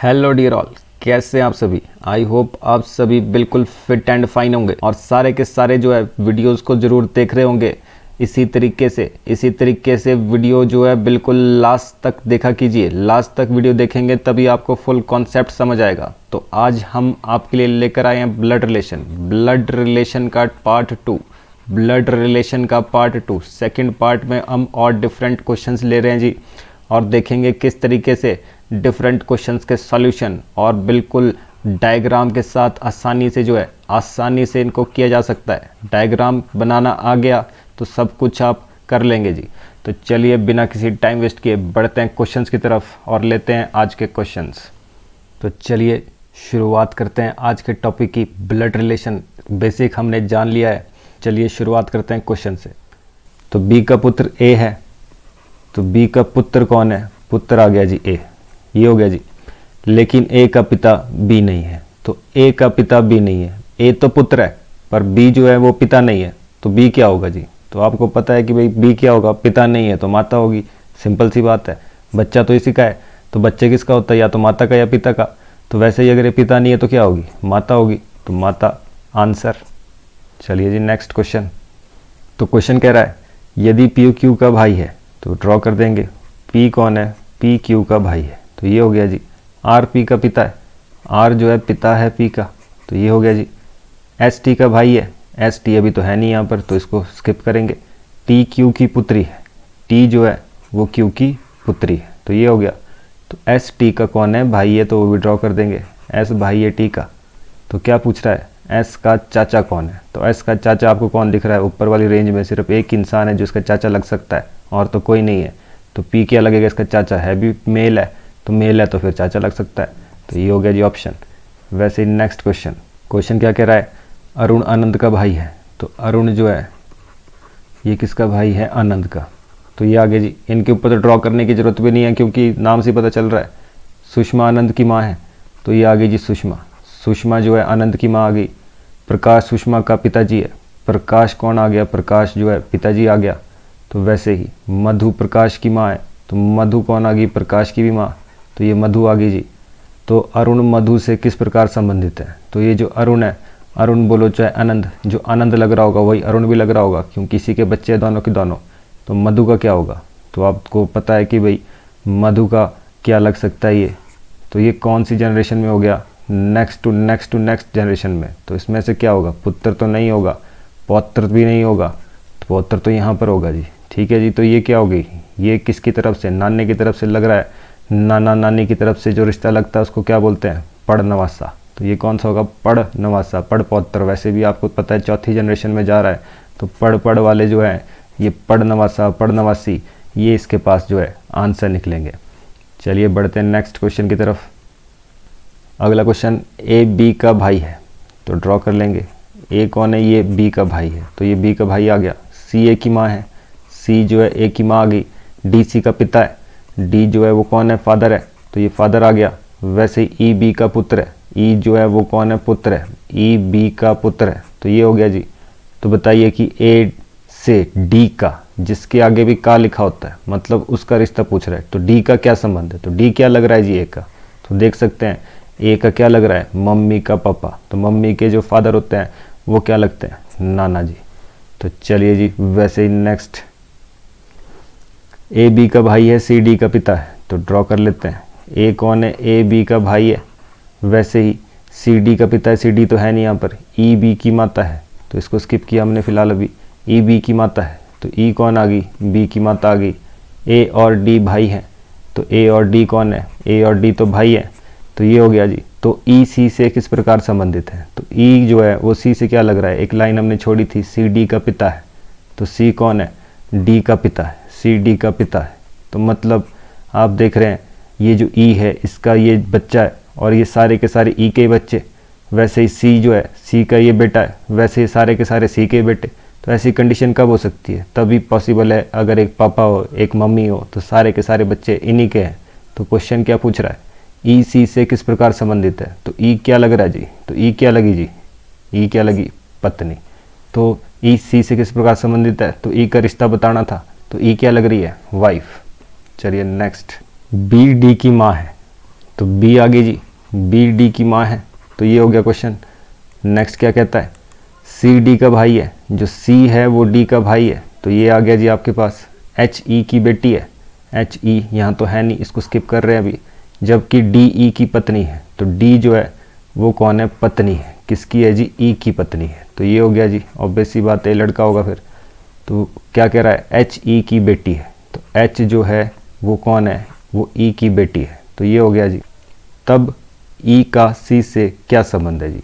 Hello dear all, कैसे हैं आप सभी। आई होप आप सभी बिल्कुल फिट एंड फाइन होंगे और सारे के सारे जो है वीडियोस को ज़रूर देख रहे होंगे। इसी तरीके से वीडियो जो है बिल्कुल लास्ट तक देखा कीजिए। लास्ट तक वीडियो देखेंगे तभी आपको फुल कॉन्सेप्ट समझ आएगा। तो आज हम आपके लिए लेकर आए हैं ब्लड रिलेशन का पार्ट 2। ब्लड रिलेशन का पार्ट 2 सेकेंड पार्ट में हम और डिफरेंट क्वेश्चंस ले रहे हैं जी, और देखेंगे किस तरीके से डिफरेंट क्वेश्चंस के सॉल्यूशन और बिल्कुल डायग्राम के साथ आसानी से इनको किया जा सकता है। डायग्राम बनाना आ गया तो सब कुछ आप कर लेंगे जी। तो चलिए बिना किसी टाइम वेस्ट किए बढ़ते हैं क्वेश्चंस की तरफ और लेते हैं आज के क्वेश्चंस। तो चलिए शुरुआत करते हैं आज के टॉपिक की। ब्लड रिलेशन बेसिक हमने जान लिया है। चलिए शुरुआत करते हैं क्वेश्चन से। तो बी का पुत्र ए है, तो बी का पुत्र कौन है? पुत्र आ गया जी ए, ये हो गया जी। लेकिन ए का पिता बी नहीं है, तो ए का पिता बी नहीं है। ए तो पुत्र है पर बी जो है वो पिता नहीं है, तो बी क्या होगा जी? तो आपको पता है कि भाई बी क्या होगा, पिता नहीं है तो माता होगी। सिंपल सी बात है। बच्चा तो इसी का है, तो बच्चे किसका होता है? या तो माता का या पिता का। तो वैसे ही अगर ये पिता नहीं है तो क्या होगी? माता होगी, तो माता आंसर। चलिए जी नेक्स्ट क्वेश्चन। तो क्वेश्चन कह रहा है यदि पी क्यू का भाई है, तो ड्रॉ कर देंगे। पी कौन है? पी क्यू का भाई है, तो ये हो गया जी। आर पी का पिता है, आर जो है पिता है पी का, तो ये हो गया जी। एस टी का भाई है, एस टी अभी तो है नहीं यहाँ पर, तो इसको स्किप करेंगे। टी क्यू की पुत्री है, टी जो है वो क्यू की पुत्री है, तो ये हो गया। तो एस टी का कौन है? भाई है, तो वो भी ड्रॉ कर देंगे। एस भाई है टी का, तो क्या पूछ रहा है? एस का चाचा कौन है? तो एस का चाचा आपको कौन दिख रहा है? ऊपर वाली रेंज में सिर्फ एक इंसान है जो इसका चाचा लग सकता है, और तो कोई नहीं है। तो पी क्या लगेगा? इसका चाचा है भी मेल है, तो मेल है तो फिर चाचा लग सकता है, तो ये हो गया जी ऑप्शन। वैसे ही नेक्स्ट क्वेश्चन क्या कह रहा है? अरुण आनंद का भाई है, तो अरुण जो है ये किसका भाई है? आनंद का, तो ये आगे जी। इनके ऊपर तो ड्रॉ करने की ज़रूरत भी नहीं है क्योंकि नाम से पता चल रहा है। सुषमा आनंद की माँ है, तो ये आगे जी सुषमा जो है आनंद की माँ आ गई। प्रकाश सुषमा का पिताजी है, प्रकाश कौन आ गया? प्रकाश जो है पिताजी आ गया। तो वैसे ही मधु प्रकाश की माँ है, तो मधु कौन आ गई? प्रकाश की भी माँ, तो ये मधु आ गई जी। तो अरुण मधु से किस प्रकार संबंधित है? तो ये जो अरुण है, अरुण बोलो चाहे आनंद, जो आनंद लग रहा होगा वही अरुण भी लग रहा होगा क्योंकि किसी के बच्चे दोनों के दोनों। तो मधु का क्या होगा? तो आपको पता है कि भाई मधु का क्या लग सकता है ये। तो ये कौन सी जनरेशन में हो गया? नेक्स्ट टू नेक्स्ट जनरेशन में। तो इसमें से क्या होगा? पुत्र तो नहीं होगा, पौत्र भी नहीं होगा, तो पौत्र तो यहाँ पर होगा जी। ठीक है जी। तो ये क्या होगी? ये किसकी तरफ से? नानी की तरफ से लग रहा है। नाना नानी की तरफ से जो रिश्ता लगता है उसको क्या बोलते हैं? पड़ नवासा। तो ये कौन सा होगा? पड़ नवासा, पड़ पौत्र। वैसे भी आपको पता है चौथी जनरेशन में जा रहा है, तो पड़ वाले जो है ये पड़ नवासा, पड़ नवासी, ये इसके पास जो है आंसर निकलेंगे। चलिए बढ़ते हैं नेक्स्ट क्वेश्चन की तरफ। अगला क्वेश्चन, ए बी का भाई है, तो ड्रॉ कर लेंगे। ए कौन है? ये बी का भाई है, तो ये बी का भाई आ गया। सी ए की माँ है, सी जो है ए की माँ आ गई। डी सी का पिता है, डी जो है वो कौन है? फादर है, तो ये फादर आ गया। वैसे ही ई बी का पुत्र है, ई जो है वो कौन है? पुत्र है, ई बी का पुत्र है, तो ये हो गया जी। तो बताइए कि ए से डी का, जिसके आगे भी का लिखा होता है, मतलब उसका रिश्ता पूछ रहा है, तो डी का क्या संबंध है? तो डी क्या लग रहा है जी? ए का। तो देख सकते हैं ए का क्या लग रहा है? मम्मी का पापा। तो मम्मी के जो फादर होते हैं वो क्या लगते हैं? नाना जी। तो चलिए जी वैसे ही नेक्स्ट, ए बी का भाई है, सी डी का पिता है, तो ड्रॉ कर लेते हैं। ए कौन है? ए बी का भाई है। वैसे ही सी डी का पिता है, सी डी तो है नहीं यहाँ पर। ई बी की माता है, तो इसको स्किप किया हमने फिलहाल अभी। ई बी की माता है, तो ई कौन आ गई? बी की माता आ गई। ए और डी भाई हैं, तो ए और डी कौन है? ए और डी तो भाई है, तो ये हो गया जी। तो ई सी से किस प्रकार संबंधित है? तो ई जो है वो सी से क्या लग रहा है? एक लाइन हमने छोड़ी थी, सी डी का पिता है, तो सी कौन है? डी का पिता है, सी डी का पिता है। तो मतलब आप देख रहे हैं ये जो ई है इसका ये बच्चा है और ये सारे के सारे ई के बच्चे। वैसे ही सी जो है सी का ये बेटा है, वैसे ही सारे के सारे सी के बेटे। तो ऐसी कंडीशन कब हो सकती है? तभी पॉसिबल है अगर एक पापा हो एक मम्मी हो तो सारे के सारे बच्चे इन्हीं के हैं। तो क्वेश्चन क्या पूछ रहा है? ई सी से किस प्रकार संबंधित है? तो ई क्या लग रहा है जी? तो ई क्या लगी जी? ई क्या लगी? पत्नी। तो ई सी से किस प्रकार संबंधित है? तो ई का रिश्ता बताना था, तो ई क्या लग रही है? वाइफ। चलिए नेक्स्ट, बी डी की माँ है, तो बी आ गई जी, बी डी की माँ है, तो ये हो गया क्वेश्चन। नेक्स्ट क्या कहता है, सी डी का भाई है, जो सी है वो डी का भाई है, तो ये आ गया जी आपके पास। एच ई की बेटी है, एच ई यहाँ तो है नहीं, इसको स्किप कर रहे हैं अभी। जबकि डी ई की पत्नी है, तो डी जो है वो कौन है, पत्नी है, किसकी है जी, ई की पत्नी है, तो ये हो गया जी। ऑब्वियस सी बात है, लड़का होगा फिर। तो क्या कह रहा है, एच ई की बेटी है, तो एच जो है वो कौन है, वो ई की बेटी है, तो ये हो गया जी। तब ई का सी से क्या संबंध है जी,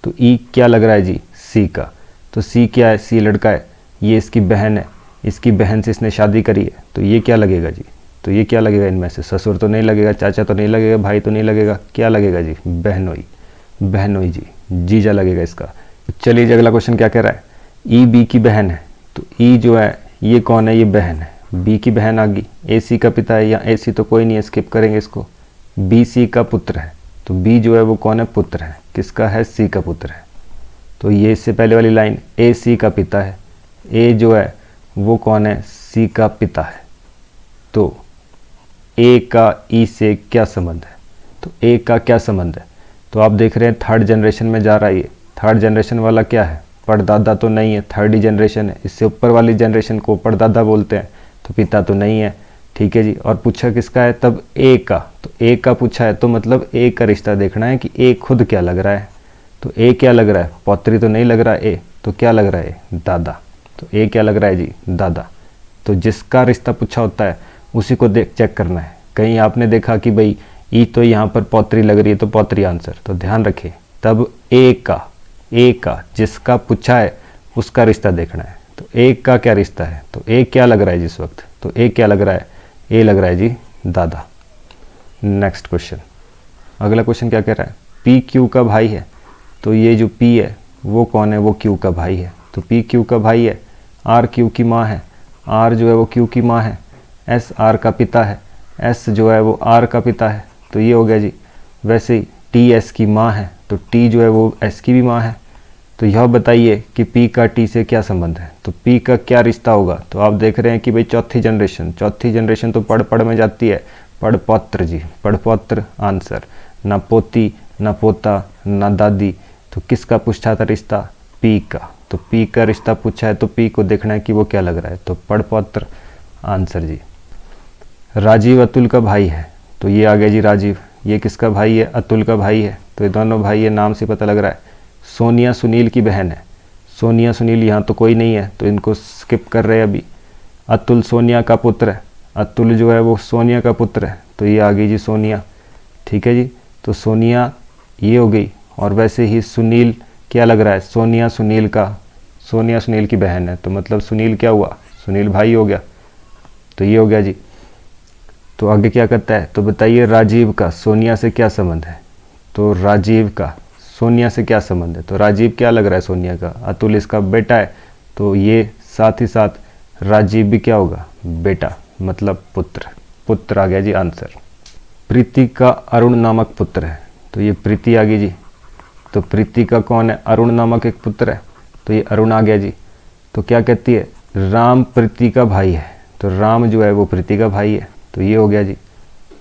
तो ई क्या लग रहा है जी, सी का, तो सी क्या है, सी लड़का है, ये इसकी बहन है, इसकी बहन से इसने शादी करी है, तो ये क्या लगेगा जी, तो ये क्या लगेगा इनमें से, ससुर तो नहीं लगेगा, चाचा तो नहीं लगेगा, भाई तो नहीं लगेगा, क्या लगेगा जी, बहनोई, बहनोई जी, जीजा लगेगा इसका। तो चलिए जी अगला क्वेश्चन क्या कह रहा है, ई बी की बहन है, तो ई जो है ये कौन है, ये बहन है, बी की बहन आ गई। ए सी का पिता है, या ए सी तो कोई नहीं है, स्किप करेंगे इसको। बी सी का पुत्र है, तो बी जो है वो कौन है, पुत्र है, किसका है, सी का पुत्र है, तो ये इससे पहले वाली लाइन ए सी का पिता है, ए जो है वो कौन है, सी का पिता है, तो ए का ई से क्या संबंध है, तो ए का क्या संबंध है, तो आप देख रहे हैं थर्ड जनरेशन में जा रहा है ये। थर्ड जनरेशन वाला क्या है, परदादा तो नहीं है, थर्ड ही जनरेशन है, इससे ऊपर वाली जनरेशन को परदादा बोलते हैं, तो पिता तो नहीं है, ठीक है जी। और पूछा किसका है, तब ए का, तो ए का पूछा है, तो मतलब ए का रिश्ता देखना है कि ए खुद क्या लग रहा है, तो ए क्या लग रहा है, पौत्री तो नहीं लग रहा है ए, तो क्या लग रहा है, दादा, तो ए क्या लग रहा है जी, दादा। तो जिसका रिश्ता पूछा होता है उसी को देख चेक करना है। कहीं आपने देखा कि भाई ई तो यहाँ पर पौत्री लग रही है, तो पौत्री आंसर, तो ध्यान रखिए। तब ए का जिसका पूछा है उसका रिश्ता देखना है, तो ए का क्या रिश्ता है, तो ए क्या लग रहा है जिस वक्त, तो ए क्या लग रहा है, ए लग रहा है जी दादा। नेक्स्ट क्वेश्चन, अगला क्वेश्चन क्या कह रहा है, पी क्यू का भाई है, तो ये जो पी है वो कौन है, वो क्यू का भाई है, तो पी क्यू का भाई है, आर क्यू की माँ है, आर जो है वो क्यू की माँ है, एस आर का पिता है, एस जो है वो आर का पिता है, तो ये हो गया जी। वैसे ही टी एस की माँ है, तो टी जो है वो एस की भी माँ है, तो यह बताइए कि पी का टी से क्या संबंध है, तो पी का क्या रिश्ता होगा, तो आप देख रहे हैं कि भाई चौथी जनरेशन तो पढ़ में जाती है, पढ़पौत्र जी, पढ़पौत्र आंसर, ना पोती ना पोता ना दादी, तो किसका पूछा था रिश्ता, पी का, तो पी का रिश्ता पूछा है, तो पी को देखना है कि वो क्या लग रहा है, तो पढ़पौत्र आंसर जी। राजीव अतुल का भाई है, तो ये आ गया जी राजीव, ये किसका भाई है, अतुल का भाई है, तो ये दोनों भाई है, नाम से पता लग रहा है। सोनिया सुनील की बहन है, सोनिया सुनील यहाँ तो कोई नहीं है, तो इनको स्किप कर रहे हैं अभी। अतुल सोनिया का पुत्र है, अतुल जो है वो सोनिया का पुत्र है, तो ये आ गई जी सोनिया, ठीक है जी। तो सोनिया ये हो गई, और वैसे ही सुनील क्या लग रहा है, सोनिया सुनील की बहन है, तो मतलब सुनील क्या हुआ, सुनील भाई हो गया, तो ये हो गया जी। तो आगे क्या करता है, तो बताइए राजीव का सोनिया से क्या संबंध है, तो राजीव का सोनिया से क्या संबंध है, तो राजीव क्या लग रहा है सोनिया का, अतुल इसका बेटा है, तो ये साथ ही साथ राजीव भी क्या होगा, बेटा, मतलब पुत्र आ गया जी आंसर। प्रीति का अरुण नामक पुत्र है, तो ये प्रीति आ गई जी, तो प्रीति का कौन है, अरुण नामक एक पुत्र है, तो ये अरुण आ गया जी। तो क्या कहती है, राम प्रीति का भाई है, तो राम जो है वो प्रीति का भाई है, तो ये हो गया जी।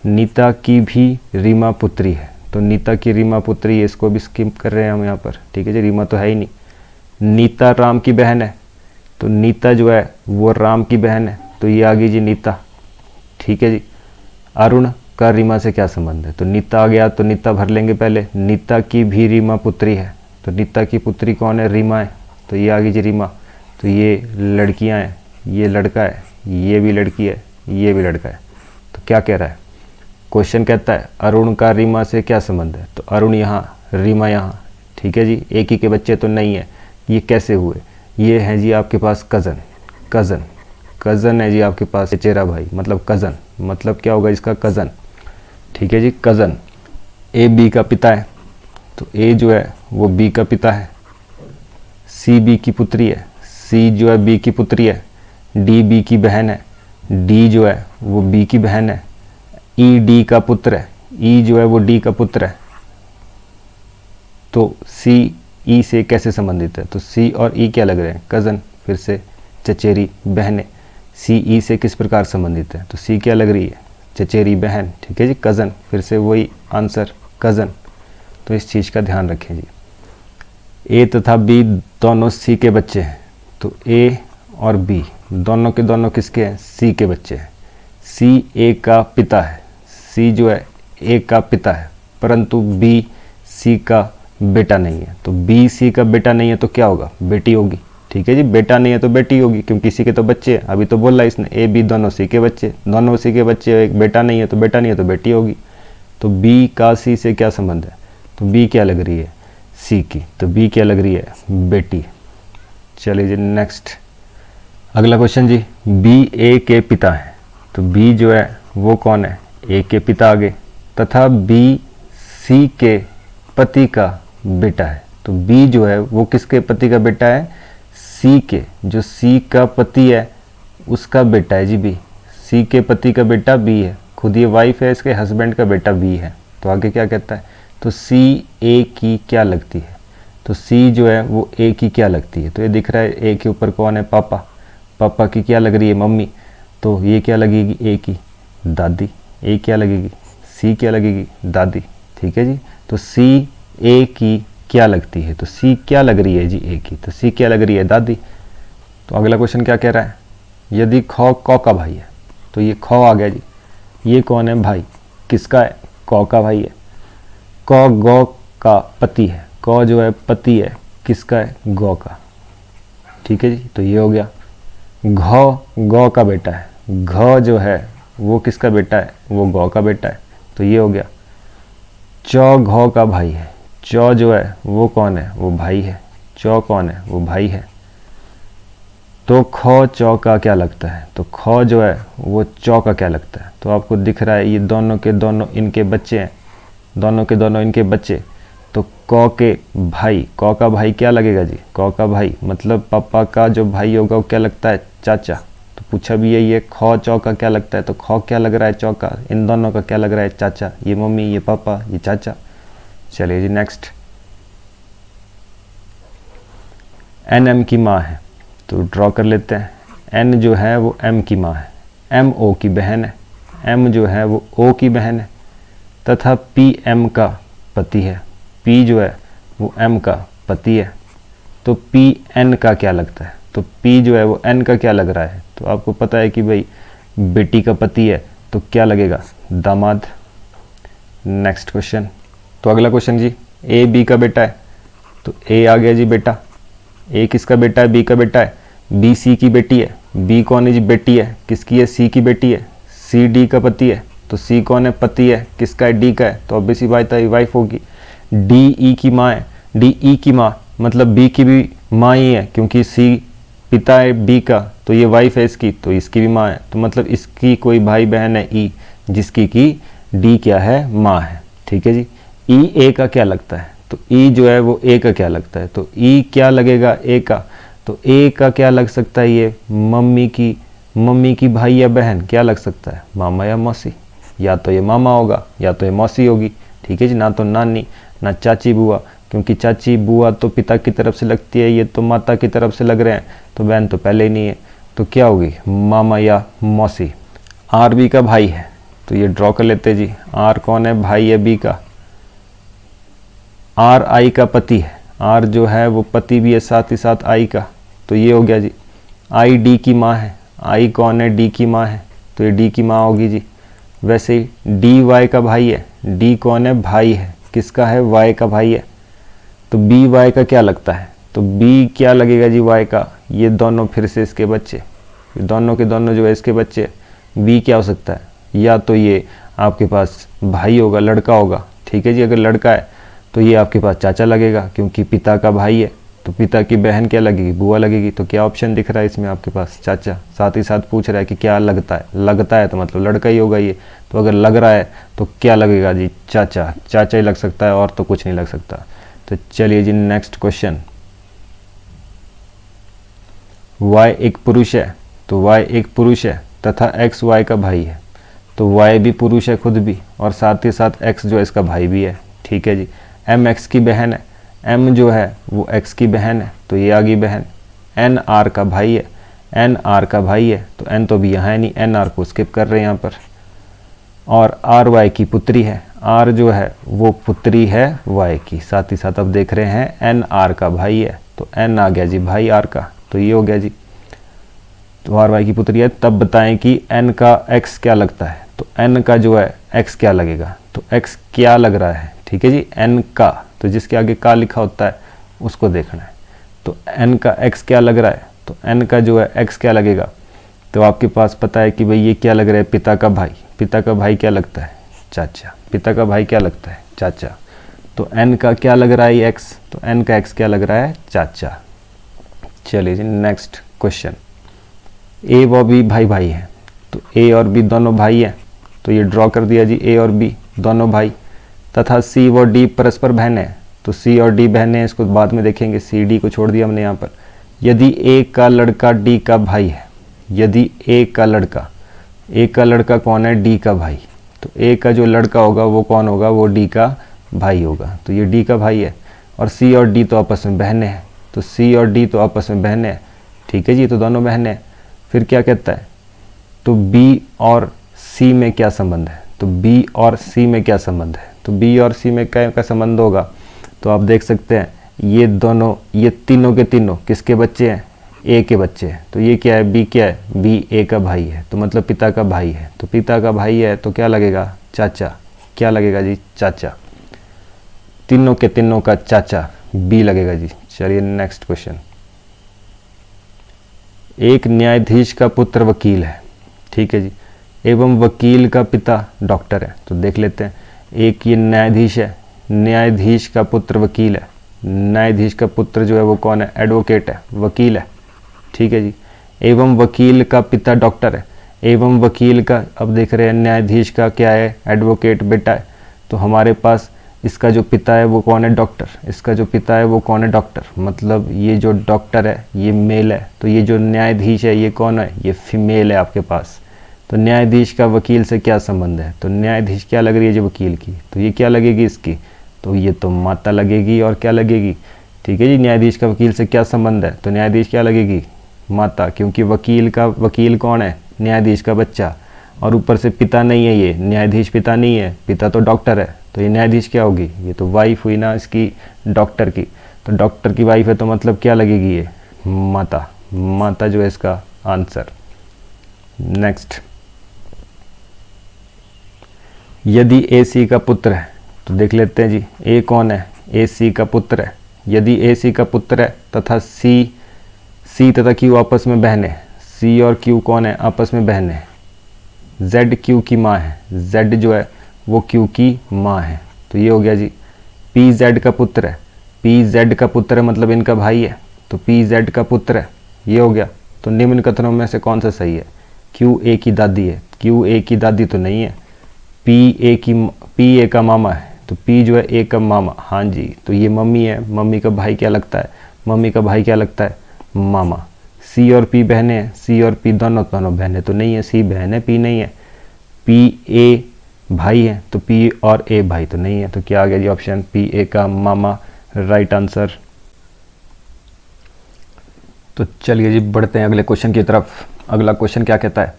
नीता की भी रीमा पुत्री है, तो नीता की रीमा पुत्री है, इसको भी स्किप कर रहे हैं हम यहाँ पर, ठीक है जी, रीमा तो है ही नहीं। नीता राम की बहन है, तो नीता जो है वो राम की बहन है, तो ये आ गई जी नीता, ठीक है जी। अरुण का रीमा से क्या संबंध है, तो नीता आ गया, तो नीता भर लेंगे पहले। नीता की भी रीमा पुत्री है, तो नीता की पुत्री कौन है, रीमा है, तो ये आ गई जी रीमा। तो ये लड़कियां हैं, ये लड़का है, ये भी लड़की है, ये भी लड़का है, तो क्या कह रहा है, क्वेश्चन कहता है अरुण का रीमा से क्या संबंध है, तो अरुण यहाँ, रीमा यहाँ, ठीक है जी। एक ही के बच्चे तो नहीं है, ये कैसे हुए, ये हैं जी आपके पास कज़न है जी आपके पास, चचेरा भाई, मतलब कज़न, मतलब क्या होगा इसका, कज़न, ठीक है जी, कज़न। ए बी का पिता है, तो ए जो है वो बी का पिता है। सी बी की पुत्री है, सी जो है बी की पुत्री है। डी बी की बहन है, डी जो है वो बी की बहन है। ई डी का पुत्र है, ई जो है वो डी का पुत्र है। तो सी ई से कैसे संबंधित है, तो सी और ई क्या लग रहे हैं, कज़न, फिर से चचेरी बहनें। सी ई से किस प्रकार संबंधित है, तो सी क्या लग रही है, चचेरी बहन, ठीक है जी, कज़न, फिर से वही आंसर कज़न। तो इस चीज़ का ध्यान रखें जी। ए तथा बी दोनों सी के बच्चे हैं, तो ए और बी दोनों के दोनों किसके हैं? सी के बच्चे हैं। सी ए का पिता है, सी जो है ए का पिता है, परंतु बी सी का बेटा नहीं है। तो बी सी का बेटा नहीं है तो क्या होगा? बेटी होगी, ठीक है जी। बेटा नहीं है तो बेटी होगी, क्योंकि सी के तो बच्चे हैं, अभी तो बोला इसने ए बी दोनों सी के बच्चे, दोनों सी के बच्चे, एक बेटा नहीं है तो बेटा नहीं है तो बेटी होगी। तो बी का सी से क्या संबंध है? तो बी क्या लग रही है? सी की, तो बी क्या लग रही है? बेटी। चलिए जी नेक्स्ट, अगला क्वेश्चन जी। बी ए के पिता है, तो बी जो है वो कौन है? ए के पिता आ गए, तथा बी सी के पति का बेटा है। तो बी जो है वो किसके पति का बेटा है? सी के, जो सी का पति है उसका बेटा है जी बी। सी के पति का बेटा बी है, खुद ये वाइफ है, इसके हस्बैंड का बेटा बी है। तो आगे क्या कहता है? तो सी ए की क्या लगती है? तो सी जो है वो ए की क्या लगती है? तो ये दिख रहा है ए के ऊपर कौन है? पापा। पापा की क्या लग रही है? मम्मी। तो ये क्या लगेगी? ए की दादी। ए क्या लगेगी? सी क्या लगेगी? दादी, ठीक है जी। तो सी ए की क्या लगती है? तो सी क्या लग रही है जी? ए की। तो सी क्या लग रही है? दादी। तो अगला क्वेश्चन क्या कह रहा है? यदि ख कौ का भाई है, तो ये ख आ गया जी। ये कौन है? भाई। किसका है? कौ का भाई है। क गौ का पति है, क जो है पति है किसका है? गौ का, ठीक है जी। तो ये हो गया। घ गौ का बेटा है, घ जो है वो किसका बेटा है? वो गौ का बेटा है। तो ये हो गया। चौ घौ का भाई है, चौ जो है वो कौन है? वो भाई है। चौ कौन है? वो भाई है। तो ख चौ का क्या लगता है? तो ख जो है वो चौ का क्या लगता है? तो आपको दिख रहा है ये दोनों के दोनों इनके बच्चे हैं, दोनों के दोनों इनके बच्चे। तो क के भाई, क का भाई क्या लगेगा जी? क का भाई मतलब पापा का जो भाई होगा वो क्या लगता है? चाचा। तो पूछा भी यही है, ख चौ का क्या लगता है? तो ख क्या लग रहा है? चौ का। इन दोनों का क्या लग रहा है? चाचा। ये मम्मी, ये पापा, ये चाचा। चलिए जी नेक्स्ट। एन एम की माँ है, तो ड्रॉ कर लेते हैं। एन जो है वो एम की माँ है, एम ओ की बहन है, एम जो है वो ओ की बहन है, तथा पी एम का पति है। पी जो है वो एम का पति है। तो पी एन का क्या लगता है? तो पी जो है वो एन का क्या लग रहा है? तो आपको पता है कि भाई बेटी का पति है, तो क्या लगेगा? दामाद। Next question. तो अगला क्वेश्चन जी, ए बी का बेटा है, तो ए आ गया जी बेटा। ए किसका बेटा है? बी का बेटा है। बी सी की बेटी है, बी कौन है जी? बेटी है। किसकी है? सी की बेटी है। सी डी का पति है, तो सी कौन है? पति है। किसका है? डी का है। तो ऑब्वियसली बात है वाइफ होगी। डी ई की माँ है, डी ई की माँ मतलब बी की भी माँ ही है, क्योंकि सी पिता है बी का, तो ये वाइफ है इसकी, तो इसकी भी माँ है। तो मतलब इसकी कोई भाई बहन है ई, जिसकी की डी क्या है? माँ है, ठीक है जी। ई ए का क्या लगता है? तो ई जो है वो ए का क्या लगता है? तो ई क्या लगेगा? ए का। तो ए का क्या लग सकता है? ये मम्मी की भाई या बहन क्या लग सकता है? मामा या मौसी। या तो ये मामा होगा या तो ये मौसी होगी, ठीक है जी। ना तो नानी ना चाची बुआ, क्योंकि चाची बुआ तो पिता की तरफ से लगती है, ये तो माता की तरफ से लग रहे हैं, तो बहन तो पहले ही नहीं है। तो क्या होगी? मामा या मौसी। आर बी का भाई है, तो ये ड्रॉ कर लेते जी। आर कौन है? भाई है बी का। आर आई का पति है, आर जो है वो पति भी है साथ ही साथ आई का, तो ये हो गया जी। आई डी की माँ है, आई कौन है? डी की माँ है, तो ये डी की माँ होगी जी। वैसे ही डी वाई का भाई है, डी कौन है? भाई है। किसका है? वाई का भाई है। तो बी वाई का क्या लगता है? तो बी क्या लगेगा जी? वाई का। ये दोनों फिर से इसके बच्चे, दोनों के दोनों जो है इसके बच्चे। बी क्या हो सकता है? या तो ये आपके पास भाई होगा, लड़का होगा, ठीक है जी। अगर लड़का है तो ये आपके पास चाचा लगेगा, क्योंकि पिता का भाई है। तो पिता की बहन क्या लगेगी? बुआ लगेगी। तो क्या ऑप्शन दिख रहा है इसमें आपके पास? चाचा। साथ ही साथ पूछ रहा है कि क्या लगता है? लगता है तो मतलब लड़का ही होगा ये। तो अगर लग रहा है तो क्या लगेगा जी? चाचा। चाचा ही लग सकता है, और तो कुछ नहीं लग सकता। तो चलिए जी नेक्स्ट क्वेश्चन। वाई एक पुरुष है, तो वाई एक पुरुष है तथा एक्स वाई का भाई है। तो वाई भी पुरुष है खुद भी, और साथ ही साथ एक्स जो है इसका भाई भी है, ठीक है जी। एम एक्स की बहन है, एम जो है वो एक्स की बहन है, तो ये आ गई बहन। एन आर का भाई है, एन आर का भाई है, तो एन तो भी यहाँ है नहीं, एन आर को स्किप कर रहे हैं यहाँ पर। और आर वाई की पुत्री है। आर जो है वो पुत्री है वाई की। साथ ही साथ अब देख रहे हैं एन आर का भाई है, तो एन आ गया जी भाई आर का, तो ये हो गया जी। तो आर वाई की पुत्री है। तब बताएं कि एन का एक्स क्या लगता है। तो एन का जो है एक्स क्या लगेगा, तो एक्स क्या लग रहा है, ठीक है जी, एन का, तो जिसके आगे का लिखा होता है उसको देखना है। तो एन का एक्स क्या लग रहा है, तो एन का जो है एक्स क्या लगेगा, तो आपके पास पता है कि भाई ये क्या लग रहा है, पिता का भाई। पिता का भाई क्या लगता है, चाचा। पिता का भाई क्या लगता है, चाचा। तो एन का क्या लग रहा है एक्स, तो एन का एक्स क्या लग रहा है, चाचा। चलिए जी नेक्स्ट क्वेश्चन। ए व बी भाई भाई है, तो ए और बी दोनों भाई हैं, तो ये ड्रॉ कर दिया जी, ए और बी दोनों भाई। तथा सी व डी परस्पर बहन है, तो सी और डी बहनें हैं, इसको बाद में देखेंगे, सी डी को छोड़ दिया हमने यहाँ पर। यदि ए का लड़का डी का भाई है, यदि ए का लड़का कौन है, डी का भाई, तो ए का जो लड़का होगा वो कौन होगा, वो डी का भाई होगा, तो ये डी का भाई है। और सी और डी तो आपस में बहनें हैं, तो सी और डी तो आपस में बहनें हैं, ठीक है जी, तो दोनों बहनें हैं। फिर क्या कहता है, तो बी और सी में क्या संबंध है, तो बी और सी में क्या संबंध है, तो बी और सी में क्या का संबंध होगा, तो आप देख सकते हैं ये दोनों, ये तीनों के तीनों किसके बच्चे हैं, ए के बच्चे हैं। तो ये क्या है, बी क्या है, बी ए का भाई है, तो मतलब पिता का भाई है। तो पिता का भाई है तो क्या लगेगा, चाचा। क्या लगेगा जी, चाचा। तीनों के तीनों का चाचा बी लगेगा जी। चलिए नेक्स्ट क्वेश्चन। एक न्यायाधीश का पुत्र वकील है, ठीक है जी, एवं वकील का पिता डॉक्टर है। तो देख लेते हैं, एक ये न्यायाधीश है, न्यायाधीश का पुत्र वकील है। न्यायाधीश का पुत्र जो है वो कौन है, एडवोकेट है, वकील है, ठीक है जी। एवं वकील का पिता डॉक्टर है। एवं वकील का, अब देख रहे हैं न्यायाधीश का क्या है, एडवोकेट बेटा है, तो हमारे पास इसका जो पिता है वो कौन है, डॉक्टर। इसका जो पिता है वो कौन है, डॉक्टर, मतलब ये जो डॉक्टर है ये मेल है, तो ये जो न्यायाधीश है ये कौन है, ये फीमेल है आपके पास। तो न्यायाधीश का वकील से क्या संबंध है, तो न्यायाधीश क्या लग रही है जो वकील की, तो ये क्या लगेगी इसकी, तो ये तो माता लगेगी। और क्या लगेगी, ठीक है जी, न्यायाधीश का वकील से क्या संबंध है, तो न्यायाधीश क्या लगेगी, माता, क्योंकि वकील कौन है, न्यायाधीश का बच्चा। और ऊपर से पिता नहीं है, ये न्यायाधीश पिता नहीं है, पिता तो डॉक्टर है, तो ये न्यायाधीश क्या होगी, ये तो वाइफ हुई ना इसकी डॉक्टर की। तो डॉक्टर की वाइफ है तो मतलब क्या लगेगी, ये माता। माता जो है इसका आंसर। नेक्स्ट, यदि ए सी का पुत्र है, तो देख लेते हैं जी, ए कौन है, ए सी का पुत्र है। यदि ए सी का पुत्र है तथा सी तथा क्यू आपस में बहन है, सी और क्यू कौन है, आपस में बहन है। जेड क्यू की माँ है, जेड जो है वो क्यू की माँ है, तो ये हो गया जी। पी जेड का पुत्र है, पी जेड का पुत्र है मतलब इनका भाई है, तो पी जेड का पुत्र है, ये हो गया। तो निम्न कथनों में से कौन सा सही है, क्यू ए की दादी है, क्यू ए की दादी तो नहीं है। पी ए का मामा है, तो पी जो है ए का मामा, हाँ जी, तो ये मम्मी है, मम्मी का भाई क्या लगता है, मम्मी का भाई क्या लगता है, मामा। सी और पी बहनें हैं, सी और पी दोनों बहनें तो नहीं है, सी बहन है, पी नहीं है। पी ए भाई है, तो पी और ए भाई तो नहीं है, तो क्या आ गया जी ऑप्शन पी ए का मामा, राइट आंसर। तो चलिए जी बढ़ते हैं अगले क्वेश्चन की तरफ। अगला क्वेश्चन क्या कहता है,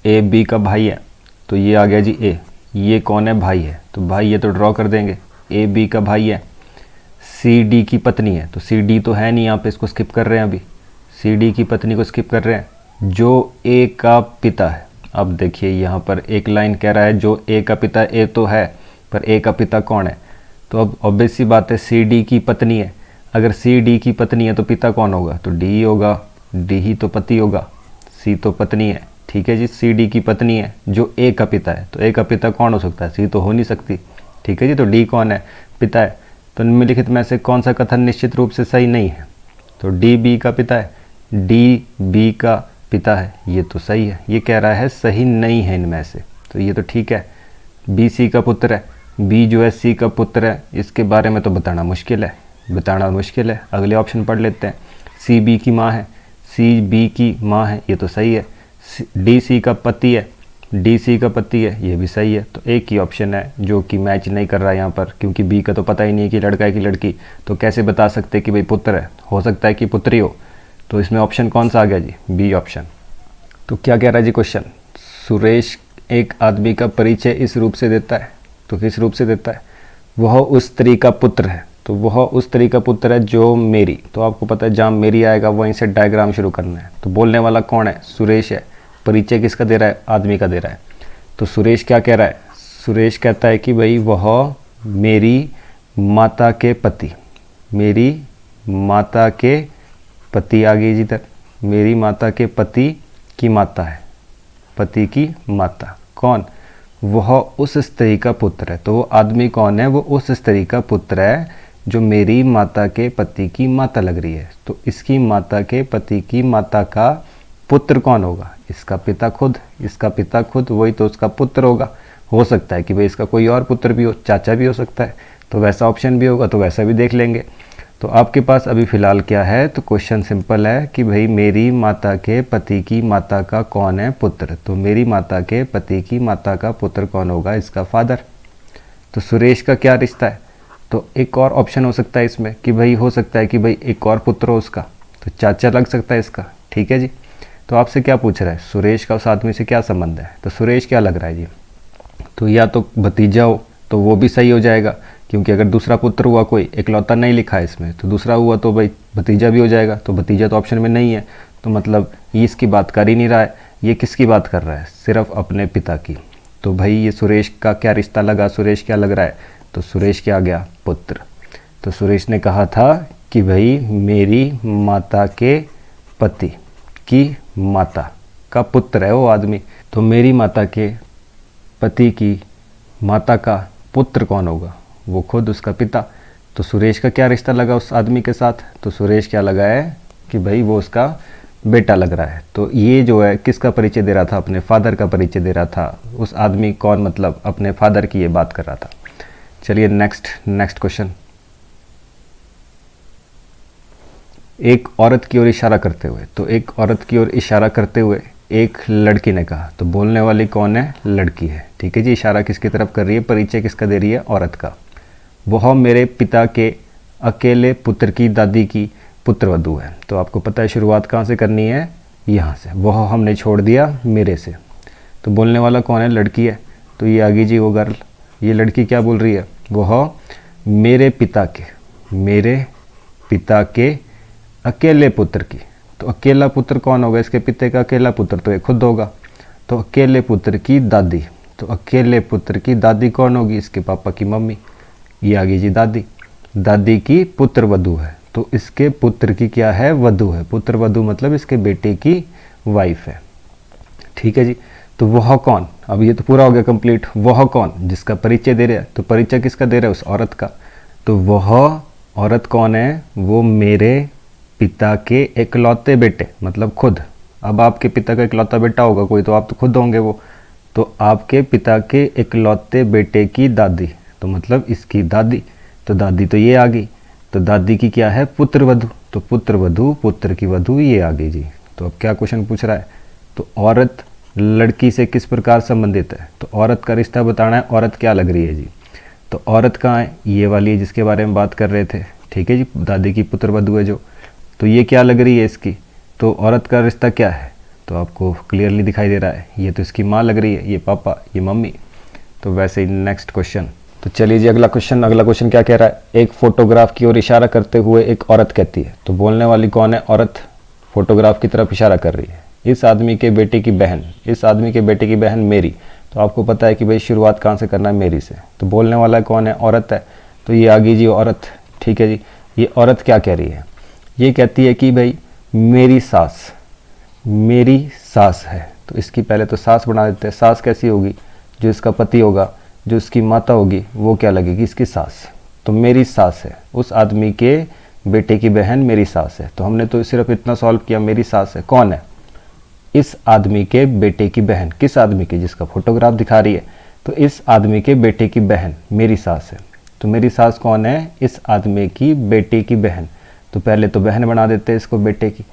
ए बी का भाई है, तो ये आ गया जी ए, ये कौन है, भाई है, तो भाई ये तो ड्रॉ कर देंगे, ए बी का भाई है। सी डी की पत्नी है, तो सी डी तो है नहीं यहाँ पे, इसको स्किप कर रहे हैं अभी, सी डी की पत्नी को स्किप कर रहे हैं। जो ए का पिता है, अब देखिए यहाँ पर एक लाइन कह रहा है जो ए का पिता, ए तो है पर ए का पिता कौन है, तो अब ऑब्वियस सी बात है सी डी की पत्नी है। अगर सी डी की पत्नी है तो पिता कौन होगा, तो डी ही होगा, डी ही तो पति होगा, सी तो पत्नी है, ठीक है जी। सी डी की पत्नी है जो ए का पिता है, तो ए का पिता कौन हो सकता है, सी तो हो नहीं सकती, ठीक है जी। तो डी कौन है, पिता है। तो निम्नलिखित में से कौन सा कथन निश्चित रूप से सही नहीं है, तो डी बी का पिता है, डी बी का पिता है, ये तो सही है। ये कह रहा है सही नहीं है इनमें से, तो ये तो ठीक है। बी सी का पुत्र है, बी जो है सी का पुत्र है, इसके बारे में तो बताना मुश्किल है, अगले ऑप्शन पढ़ लेते हैं। सी बी की माँ है, सी बी की माँ है, ये तो सही है। डी सी का पति है, डी सी का पति है, ये भी सही है। तो एक ही ऑप्शन है जो कि मैच नहीं कर रहा है यहाँ पर, क्योंकि बी का तो पता ही नहीं है कि लड़का है कि लड़की, तो कैसे बता सकते कि भाई पुत्र है, हो सकता है कि पुत्री हो। तो इसमें ऑप्शन कौन सा आ गया जी, बी ऑप्शन। तो क्या कह रहा है जी क्वेश्चन, सुरेश एक आदमी का परिचय इस रूप से देता है, तो किस रूप से देता है? वह उस स्त्री का पुत्र है, तो वह उस स्त्री का पुत्र है जो मेरी, तो आपको पता है जहाँ मेरी आएगा वहीं से डायग्राम शुरू करना है। तो बोलने वाला कौन है? सुरेश है। परिचय किसका दे रहा है? आदमी का दे रहा है। तो सुरेश क्या कह रहा है? सुरेश कहता है कि भाई वह मेरी माता के पति, मेरी माता के पति, आ गई जिधर, मेरी माता के पति की माता है, पति की माता। कौन? वह उस स्त्री का पुत्र है। तो वो आदमी कौन है? वो उस स्त्री का पुत्र है जो मेरी माता के पति की माता लग रही है। तो इसकी माता के पति की माता का पुत्र कौन होगा? इसका पिता खुद, इसका पिता खुद, वही तो उसका पुत्र होगा। हो सकता है कि भाई इसका कोई और पुत्र भी हो, चाचा भी हो सकता है, तो वैसा ऑप्शन भी होगा, तो वैसा भी देख लेंगे। तो आपके पास अभी फ़िलहाल क्या है? तो क्वेश्चन सिंपल है कि भाई मेरी माता के पति की माता का कौन है पुत्र? तो मेरी माता के पति की माता का पुत्र कौन होगा? इसका फादर। तो सुरेश का क्या रिश्ता है? तो एक और ऑप्शन हो सकता है इसमें कि भाई हो सकता है कि भाई एक और पुत्र हो उसका, तो चाचा लग सकता है इसका। ठीक है जी। तो आपसे क्या पूछ रहा है? सुरेश का उस आदमी से क्या संबंध है? तो सुरेश क्या लग रहा है जी? तो या तो भतीजा हो तो वो भी सही हो जाएगा, क्योंकि अगर दूसरा पुत्र हुआ, कोई इकलौता नहीं लिखा है इसमें, तो दूसरा हुआ तो भाई भतीजा भी हो जाएगा। तो भतीजा तो ऑप्शन में नहीं है, तो मतलब ये इसकी बात कर ही नहीं रहा है। ये किसकी बात कर रहा है? सिर्फ अपने पिता की। तो भाई ये सुरेश का क्या रिश्ता लगा? सुरेश क्या लग रहा है? तो सुरेश क्या आ गया? पुत्र। तो सुरेश ने कहा था कि भाई मेरी माता के पति की माता का पुत्र है वो आदमी। तो मेरी माता के पति की माता का पुत्र कौन होगा? वो खुद उसका पिता। तो सुरेश का क्या रिश्ता लगा उस आदमी के साथ? तो सुरेश क्या लगा है कि भाई वो उसका बेटा लग रहा है। तो ये जो है किसका परिचय दे रहा था? अपने फादर का परिचय दे रहा था। उस आदमी कौन? मतलब अपने फादर की ये बात कर रहा था। चलिए नेक्स्ट क्वेश्चन। एक औरत की ओर इशारा करते हुए, तो एक औरत की ओर इशारा करते हुए एक लड़की ने कहा। तो बोलने वाली कौन है? लड़की है। ठीक है जी। इशारा किसकी तरफ कर रही है? परिचय किसका दे रही है? औरत का। वह मेरे पिता के अकेले पुत्र की दादी की पुत्रवधू है। तो आपको पता है शुरुआत कहाँ से करनी है? यहाँ से। वह हमने छोड़ दिया मेरे से। तो बोलने वाला कौन है? लड़की है। तो ये आ गई जी वो गर्ल। ये लड़की क्या बोल रही है? वह मेरे पिता के अकेले पुत्र की। तो अकेला पुत्र कौन होगा? इसके पिता का अकेला पुत्र तो ये खुद होगा। तो अकेले पुत्र की दादी। तो अकेले पुत्र की दादी कौन होगी? इसके पापा की मम्मी। ये आ गई जी दादी। दादी की पुत्र वधू है। तो इसके पुत्र की क्या है? वधू है। पुत्र वधू मतलब इसके बेटे की वाइफ है। ठीक है जी। तो वह कौन? अब ये तो पूरा हो गया कंप्लीट। वह कौन? जिसका परिचय दे रहा है। तो परिचय किसका दे रहा है? उस औरत का। तो वह औरत कौन है? वो मेरे पिता के इकलौते बेटे, मतलब खुद। अब आपके पिता का इकलौता बेटा होगा कोई, तो आप तो खुद होंगे वो। तो आपके पिता के इकलौते बेटे की दादी, तो मतलब इसकी दादी। तो दादी तो ये आ गई। तो दादी की क्या है? पुत्र वधू। तो पुत्र वधू, पुत्र की वधू, ये आ गई जी। तो अब क्या क्वेश्चन पूछ रहा है? तो औरत लड़की से किस प्रकार संबंधित है? तो औरत का रिश्ता बताना है। औरत क्या लग रही है जी? तो औरत कहाँ है? ये वाली है जिसके बारे में बात कर रहे थे। ठीक है जी। दादी की पुत्र वधू है जो। तो ये क्या लग रही है इसकी? तो औरत का रिश्ता क्या है? तो आपको क्लियरली दिखाई दे रहा है। ये तो इसकी माँ लग रही है, ये पापा, ये मम्मी। तो वैसे ही नेक्स्ट क्वेश्चन। तो चलिए जी अगला क्वेश्चन क्या कह रहा है? एक फोटोग्राफ की ओर इशारा करते हुए एक औरत कहती है। तो बोलने वाली कौन है? औरत फोटोग्राफ की तरफ इशारा कर रही है। इस आदमी के बेटे की बहन, इस आदमी के बेटे की बहन मेरी। तो आपको पता है कि भाई शुरुआत कहाँ से करना है? मेरी से। तो बोलने वाला कौन है? औरत है। तो ये आ गई जी औरत। ठीक है जी। ये औरत क्या कह रही है? ये कहती है कि भाई मेरी सास है। तो इसकी पहले तो सास बना देते हैं। सास कैसी होगी? जो इसका पति होगा, जो इसकी माता होगी, वो क्या लगेगी? इसकी सास। तो मेरी सास है। उस आदमी के बेटे की बहन मेरी सास है। तो हमने तो सिर्फ इतना सॉल्व किया, मेरी सास है। कौन है? इस आदमी के बेटे की बहन। किस आदमी की? जिसका फोटोग्राफ दिखा रही है। तो इस आदमी के बेटे की बहन मेरी सास है। तो मेरी सास कौन है? इस आदमी की बेटे की बहन। तो पहले तो बहन बना देते हैं इसको बेटे की।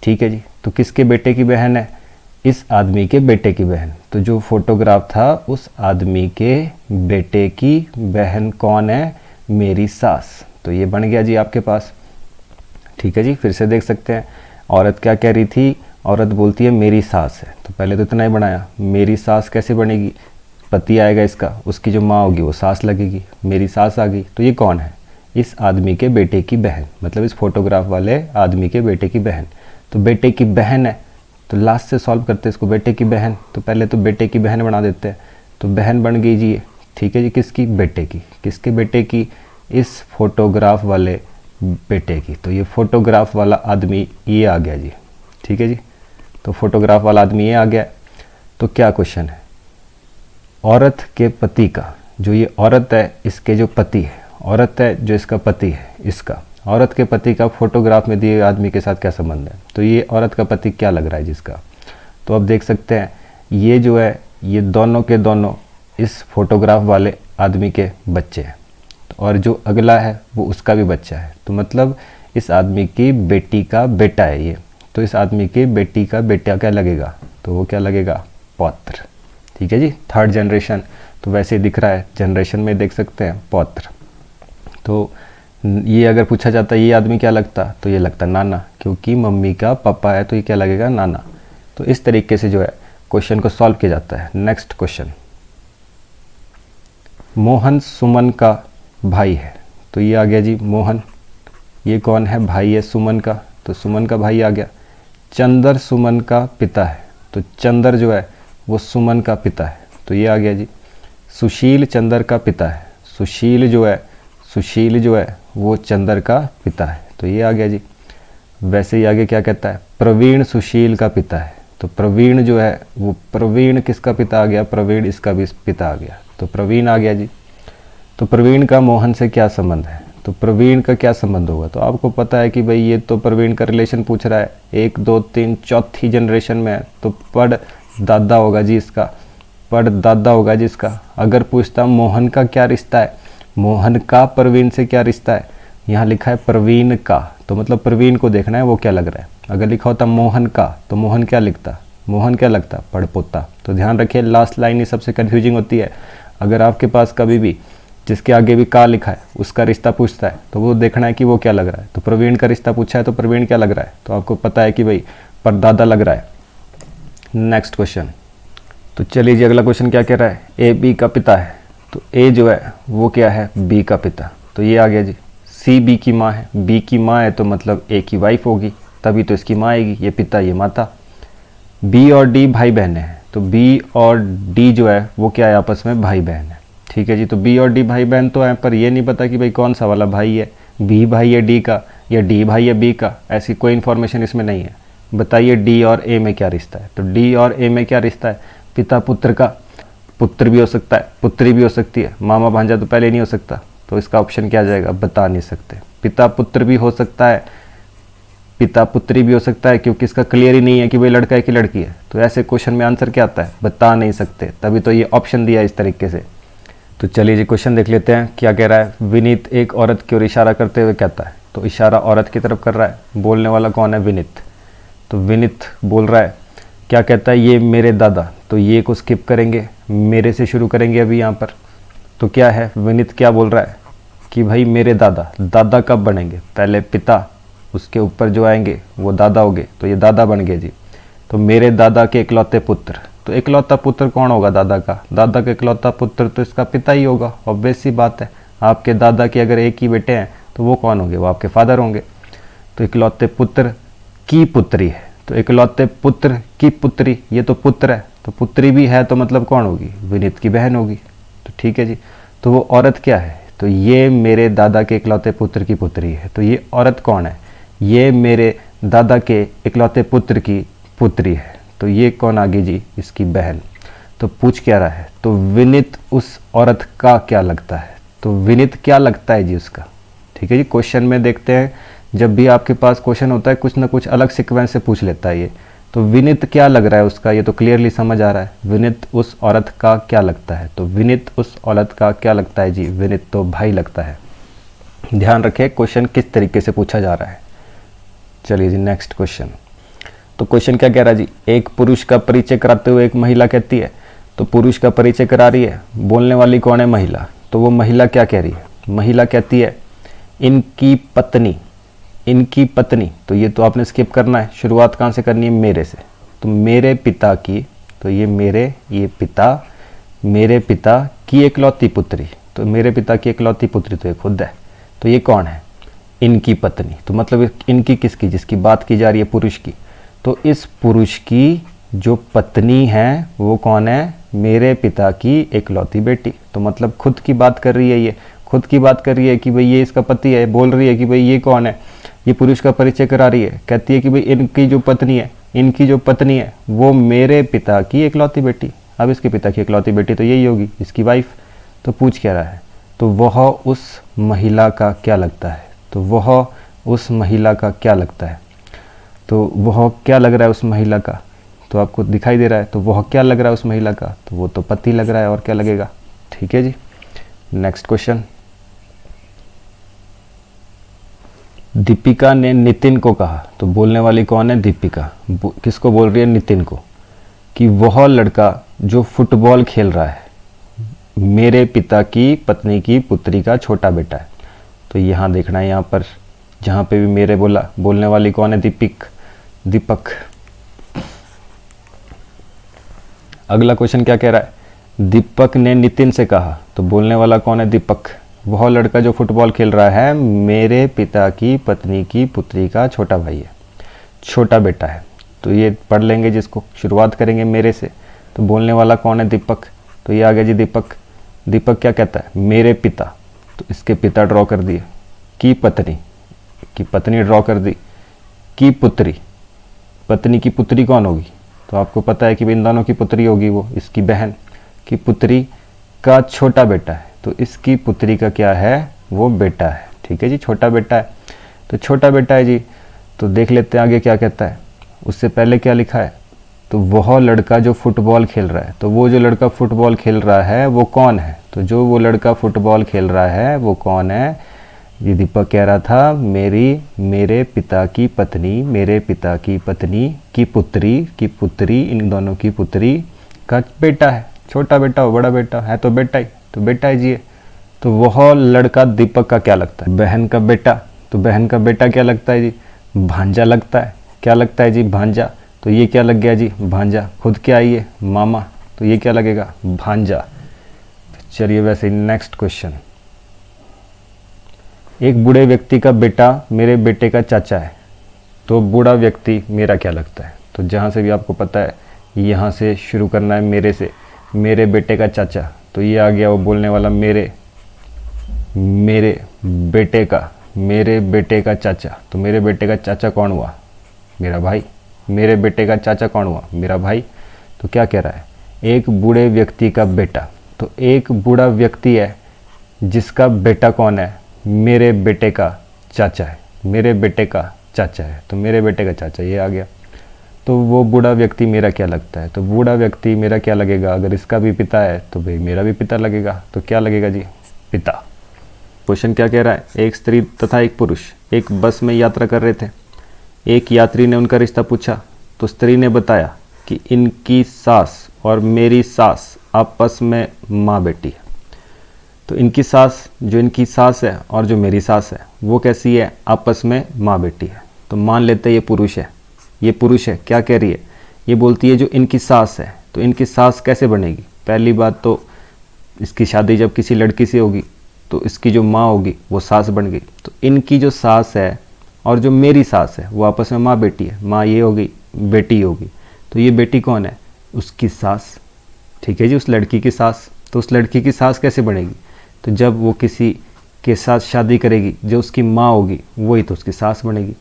ठीक है जी। तो किसके बेटे की बहन है? इस आदमी के बेटे की बहन। तो जो फोटोग्राफ था उस आदमी के बेटे की बहन कौन है? मेरी सास। तो ये बन गया जी आपके पास। ठीक है जी। फिर से देख सकते हैं। औरत क्या कह रही थी? औरत बोलती है मेरी सास है, तो पहले तो इतना ही बनाया, मेरी सास कैसे बनेगी, पति आएगा इसका, उसकी जो माँ होगी वो सास लगेगी, मेरी सास आ गई, तो ये कौन है, इस आदमी के बेटे की बहन, मतलब इस फोटोग्राफ वाले आदमी के बेटे की बहन। तो बेटे की बहन है तो लास्ट से सॉल्व करते हैं इसको, बेटे की बहन, तो पहले तो बेटे की बहन बना देते हैं, तो बहन बन गई जी ये, ठीक है जी, किसकी, बेटे की, किसके बेटे की, इस फोटोग्राफ वाले बेटे की। तो ये फोटोग्राफ वाला आदमी ये आ गया जी, ठीक है जी, तो फोटोग्राफ वाला आदमी ये आ गया। तो क्या क्वेश्चन है, औरत के पति का, जो ये औरत है इसके जो पति है, औरत है जो इसका पति है, इसका औरत के पति का फोटोग्राफ में दिए आदमी के साथ क्या संबंध है, तो ये औरत का पति क्या लग रहा है जिसका। तो अब देख सकते हैं ये जो है ये दोनों के दोनों इस फोटोग्राफ वाले आदमी के बच्चे हैं, और जो अगला है वो उसका भी बच्चा है, तो मतलब इस आदमी की बेटी का बेटा है ये, तो इस आदमी की बेटी का बेटा क्या लगेगा, तो वो क्या लगेगा, पौत्र, ठीक है जी, थर्ड जनरेशन। तो वैसे ही दिख रहा है, जनरेशन में देख सकते हैं पौत्र। तो ये अगर पूछा जाता ये आदमी क्या लगता, तो ये लगता नाना, क्योंकि मम्मी का पापा है तो ये क्या लगेगा, नाना। तो इस तरीके से जो है क्वेश्चन को सॉल्व किया जाता है। नेक्स्ट क्वेश्चन, मोहन सुमन का भाई है, तो ये आ गया जी मोहन, ये कौन है, भाई है सुमन का, तो सुमन का भाई आ गया। चंदर सुमन का पिता है, तो चंदर जो है वो सुमन का पिता है, तो ये आ गया जी। सुशील चंदर का पिता है, सुशील जो है वो चंदर का पिता है, तो ये आ गया जी। वैसे ही आगे क्या कहता है, प्रवीण सुशील का पिता है, तो प्रवीण जो है वो प्रवीण किसका पिता आ गया, प्रवीण इसका भी पिता आ गया, तो प्रवीण आ गया जी। तो प्रवीण का मोहन से क्या संबंध है, तो प्रवीण का क्या संबंध होगा, तो आपको पता है कि भाई ये तो प्रवीण का रिलेशन पूछ रहा है, 1 2 3 चौथी जनरेशन में है, तो पड़ दादा होगा जी इसका, पड़ दादा होगा जी इसका। अगर पूछता मोहन का क्या रिश्ता है, मोहन का प्रवीण से क्या रिश्ता है, यहाँ लिखा है प्रवीण का, तो मतलब प्रवीण को देखना है वो क्या लग रहा है। अगर लिखा होता मोहन का तो मोहन क्या लिखता, मोहन क्या लगता, पड़पोता। तो ध्यान रखिए लास्ट लाइन ही सबसे कन्फ्यूजिंग होती है। अगर आपके पास कभी भी जिसके आगे भी का लिखा है उसका रिश्ता पूछता है तो वो देखना है कि वो क्या लग रहा है। तो प्रवीण का रिश्ता पूछा है तो प्रवीण क्या लग रहा है, तो आपको पता है कि भाई परदादा लग रहा है। नेक्स्ट क्वेश्चन, तो चलिए जी अगला क्वेश्चन क्या कह रहा है, ए बी का पिता है, तो ए जो है वो क्या है, बी का पिता, तो ये आ गया जी। सी बी की माँ है, बी की माँ है तो मतलब ए की वाइफ होगी, तभी तो इसकी माँ आएगी, ये पिता ये माता। बी और डी भाई बहनें हैं, तो बी और डी जो है वो क्या है, आपस में भाई बहन है, ठीक है जी। तो बी और डी भाई बहन तो हैं, पर ये नहीं पता कि भाई कौन सा वाला भाई है, बी भाई है डी का या डी भाई है बी का, ऐसी कोई इन्फॉर्मेशन इसमें नहीं है। बताइए डी और ए में क्या रिश्ता है, तो डी और ए में क्या रिश्ता है, पिता पुत्र का, पुत्र भी हो सकता है पुत्री भी हो सकती है, मामा भांजा तो पहले नहीं हो सकता, तो इसका ऑप्शन क्या जाएगा, बता नहीं सकते। पिता पुत्र भी हो सकता है, पिता पुत्री भी हो सकता है, क्योंकि इसका क्लियर ही नहीं है कि भाई लड़का है कि लड़की है, तो ऐसे क्वेश्चन में आंसर क्या आता है, बता नहीं सकते, तभी तो ये ऑप्शन दिया इस तरीके से। तो चलिए जी क्वेश्चन देख लेते हैं क्या कह रहा है। विनीत एक औरत की ओर इशारा करते हुए कहता है, तो इशारा औरत की तरफ कर रहा है, बोलने वाला कौन है, विनीत। तो विनीत बोल रहा है, क्या कहता है, ये मेरे दादा, तो ये को स्किप करेंगे, मेरे से शुरू करेंगे अभी यहाँ पर। तो क्या है, विनीत क्या बोल रहा है कि भाई मेरे दादा, दादा कब बनेंगे, पहले पिता, उसके ऊपर जो आएंगे वो दादा होंगे, तो ये दादा बन गए जी। तो मेरे दादा के इकलौते पुत्र, तो इकलौता पुत्र कौन होगा, दादा का, दादा का इकलौता पुत्र तो इसका पिता ही होगा, ऑब्वियस सी बात है। आपके दादा के अगर एक ही बेटे हैं तो वो कौन होंगे, वो आपके फादर होंगे। तो इकलौते पुत्र की पुत्री है, तो इकलौते पुत्र की पुत्री, ये तो पुत्र है, तो पुत्री भी है तो मतलब कौन होगी, विनीत की बहन होगी, तो ठीक है जी। तो वो औरत क्या है, तो ये मेरे दादा के इकलौते पुत्र की पुत्री है, तो ये औरत कौन है, ये मेरे दादा के इकलौते पुत्र की पुत्री है, तो ये कौन आ गई जी, इसकी बहन। तो पूछ क्या रहा है, तो विनीत उस औरत का क्या लगता है, तो विनीत क्या लगता है जी उसका, ठीक है जी। क्वेश्चन में देखते हैं जब भी आपके पास क्वेश्चन होता है कुछ ना कुछ अलग सीक्वेंस से पूछ लेता है ये, तो विनीत क्या लग रहा है उसका, ये तो क्लियरली समझ आ रहा है, विनीत उस औरत का क्या लगता है, तो विनीत उस औरत का क्या लगता है जी, विनीत तो भाई लगता है। ध्यान रखें क्वेश्चन किस तरीके से पूछा जा रहा है। चलिए जी नेक्स्ट क्वेश्चन, तो क्वेश्चन क्या कह रहा है जी, एक पुरुष का परिचय कराते हुए एक महिला कहती है, तो पुरुष का परिचय करा रही है, बोलने वाली कौन है, महिला। तो वो महिला क्या कह रही है, महिला कहती है इनकी पत्नी, इनकी पत्नी, तो ये तो आपने स्किप करना है, शुरुआत कहाँ से करनी है, मेरे से। तो मेरे पिता की, तो ये मेरे, ये पिता, मेरे पिता की इकलौती पुत्री, तो मेरे पिता की इकलौती पुत्री तो ये खुद है, तो ये कौन है, इनकी पत्नी। तो मतलब इनकी किसकी, जिसकी बात की जा रही है पुरुष की, तो इस पुरुष की जो पत्नी है वो कौन है, मेरे पिता की इकलौती बेटी। तो मतलब खुद की बात कर रही है, ये खुद की बात कर रही है कि भाई ये इसका पति है, बोल रही है कि भाई ये कौन है, ये पुरुष का परिचय करा रही है, कहती है कि भाई इनकी जो पत्नी है, इनकी जो पत्नी है वो मेरे पिता की इकलौती बेटी। अब इसके पिता की इकलौती बेटी तो यही होगी, इसकी वाइफ। तो पूछ क्या रहा है, तो वह उस महिला का क्या लगता है, तो वह उस महिला का क्या लगता है, तो वह क्या लग रहा है उस महिला का, तो आपको दिखाई दे रहा है, तो वह क्या लग रहा है उस महिला का, तो वो तो पति लग रहा है, और क्या लगेगा। ठीक है जी, नेक्स्ट क्वेश्चन। दीपिका ने नितिन को कहा, तो बोलने वाली कौन है, दीपिका। किसको बोल रही है, नितिन को, कि वह लड़का जो फुटबॉल खेल रहा है मेरे पिता की पत्नी की पुत्री का छोटा बेटा है। तो यहाँ देखना है, यहाँ पर जहाँ पे भी मेरे बोला, बोलने वाली कौन है, दीपक। अगला क्वेश्चन क्या कह रहा है, दीपक ने नितिन से कहा, तो बोलने वाला कौन है, दीपक। वह लड़का जो फुटबॉल खेल रहा है मेरे पिता की पत्नी की पुत्री का छोटा भाई है, छोटा बेटा है। तो ये पढ़ लेंगे, जिसको शुरुआत करेंगे मेरे से, तो बोलने वाला कौन है, दीपक। तो ये आ गया जी दीपक। दीपक क्या कहता है, मेरे पिता, तो इसके पिता ड्रॉ कर दिए, की पत्नी ड्रॉ कर दी, की पुत्री, पत्नी की पुत्री कौन होगी, तो आपको पता है कि इन दोनों की पुत्री होगी, वो इसकी बहन की पुत्री का छोटा बेटा है। तो इसकी पुत्री का क्या है, वो बेटा है। ठीक है जी, छोटा बेटा है, तो छोटा बेटा है जी। तो देख लेते हैं आगे क्या कहता है। उससे पहले क्या लिखा है, तो वह लड़का जो फुटबॉल खेल रहा है, तो वो जो लड़का फुटबॉल खेल रहा है वो कौन है, तो जो वो लड़का फुटबॉल खेल रहा है वो कौन है। ये दीपक कह रहा था मेरे पिता की पत्नी, मेरे पिता की पत्नी की पुत्री, इन दोनों की पुत्री का बेटा है। छोटा बेटा हो बड़ा बेटा है, तो बेटा ही, तो बेटा है जी। तो वह लड़का दीपक का क्या लगता है, बहन का बेटा। तो बहन का बेटा क्या लगता है जी, भांजा लगता है। क्या लगता है जी, भांजा। तो ये क्या लग गया जी, भांजा। खुद क्या है ये, मामा, तो ये क्या लगेगा, भांजा। चलिए वैसे नेक्स्ट क्वेश्चन। एक बूढ़े व्यक्ति का बेटा मेरे बेटे का चाचा है, तो बूढ़ा व्यक्ति मेरा क्या लगता है। तो जहाँ से भी आपको पता है यहाँ से शुरू करना है, मेरे से, मेरे बेटे का चाचा। तो ये आ गया वो बोलने वाला मेरे बेटे का चाचा। तो मेरे बेटे का चाचा कौन हुआ, मेरा भाई। मेरे बेटे का चाचा कौन हुआ, मेरा भाई। तो क्या कह रहा है, एक बूढ़े व्यक्ति का बेटा। तो एक बूढ़ा व्यक्ति है जिसका बेटा कौन है, मेरे बेटे का चाचा है, मेरे बेटे का चाचा है। तो मेरे बेटे का चाचा ये आ गया। तो वो बूढ़ा व्यक्ति मेरा क्या लगता है, तो बूढ़ा व्यक्ति मेरा क्या लगेगा, अगर इसका भी पिता है तो भाई मेरा भी पिता लगेगा। तो क्या लगेगा जी, पिता। क्वेश्चन क्या कह रहा है, एक स्त्री तथा एक पुरुष एक बस में यात्रा कर रहे थे। एक यात्री ने उनका रिश्ता पूछा, तो स्त्री ने बताया कि इनकी सास और मेरी सास आपस में माँ बेटी है। तो इनकी सास, जो इनकी सास है और जो मेरी सास है वो कैसी है, आपस में माँ बेटी है। तो मान लेते हैं ये पुरुष है, ये पुरुष है। क्या कह रही है, ये बोलती है जो इनकी सास है, तो इनकी सास कैसे बनेगी। पहली बात तो इसकी शादी जब किसी लड़की से होगी तो इसकी जो माँ होगी वो सास बन गई। तो इनकी जो सास है और जो मेरी सास है वो आपस में माँ बेटी है। माँ ये होगी, बेटी होगी। तो ये बेटी कौन है, उसकी सास। ठीक है जी, उस लड़की की सास। तो उस लड़की की सास कैसे बनेगी, तो जब वो किसी के साथ शादी करेगी जो उसकी माँ होगी वही तो उसकी सास बनेगी।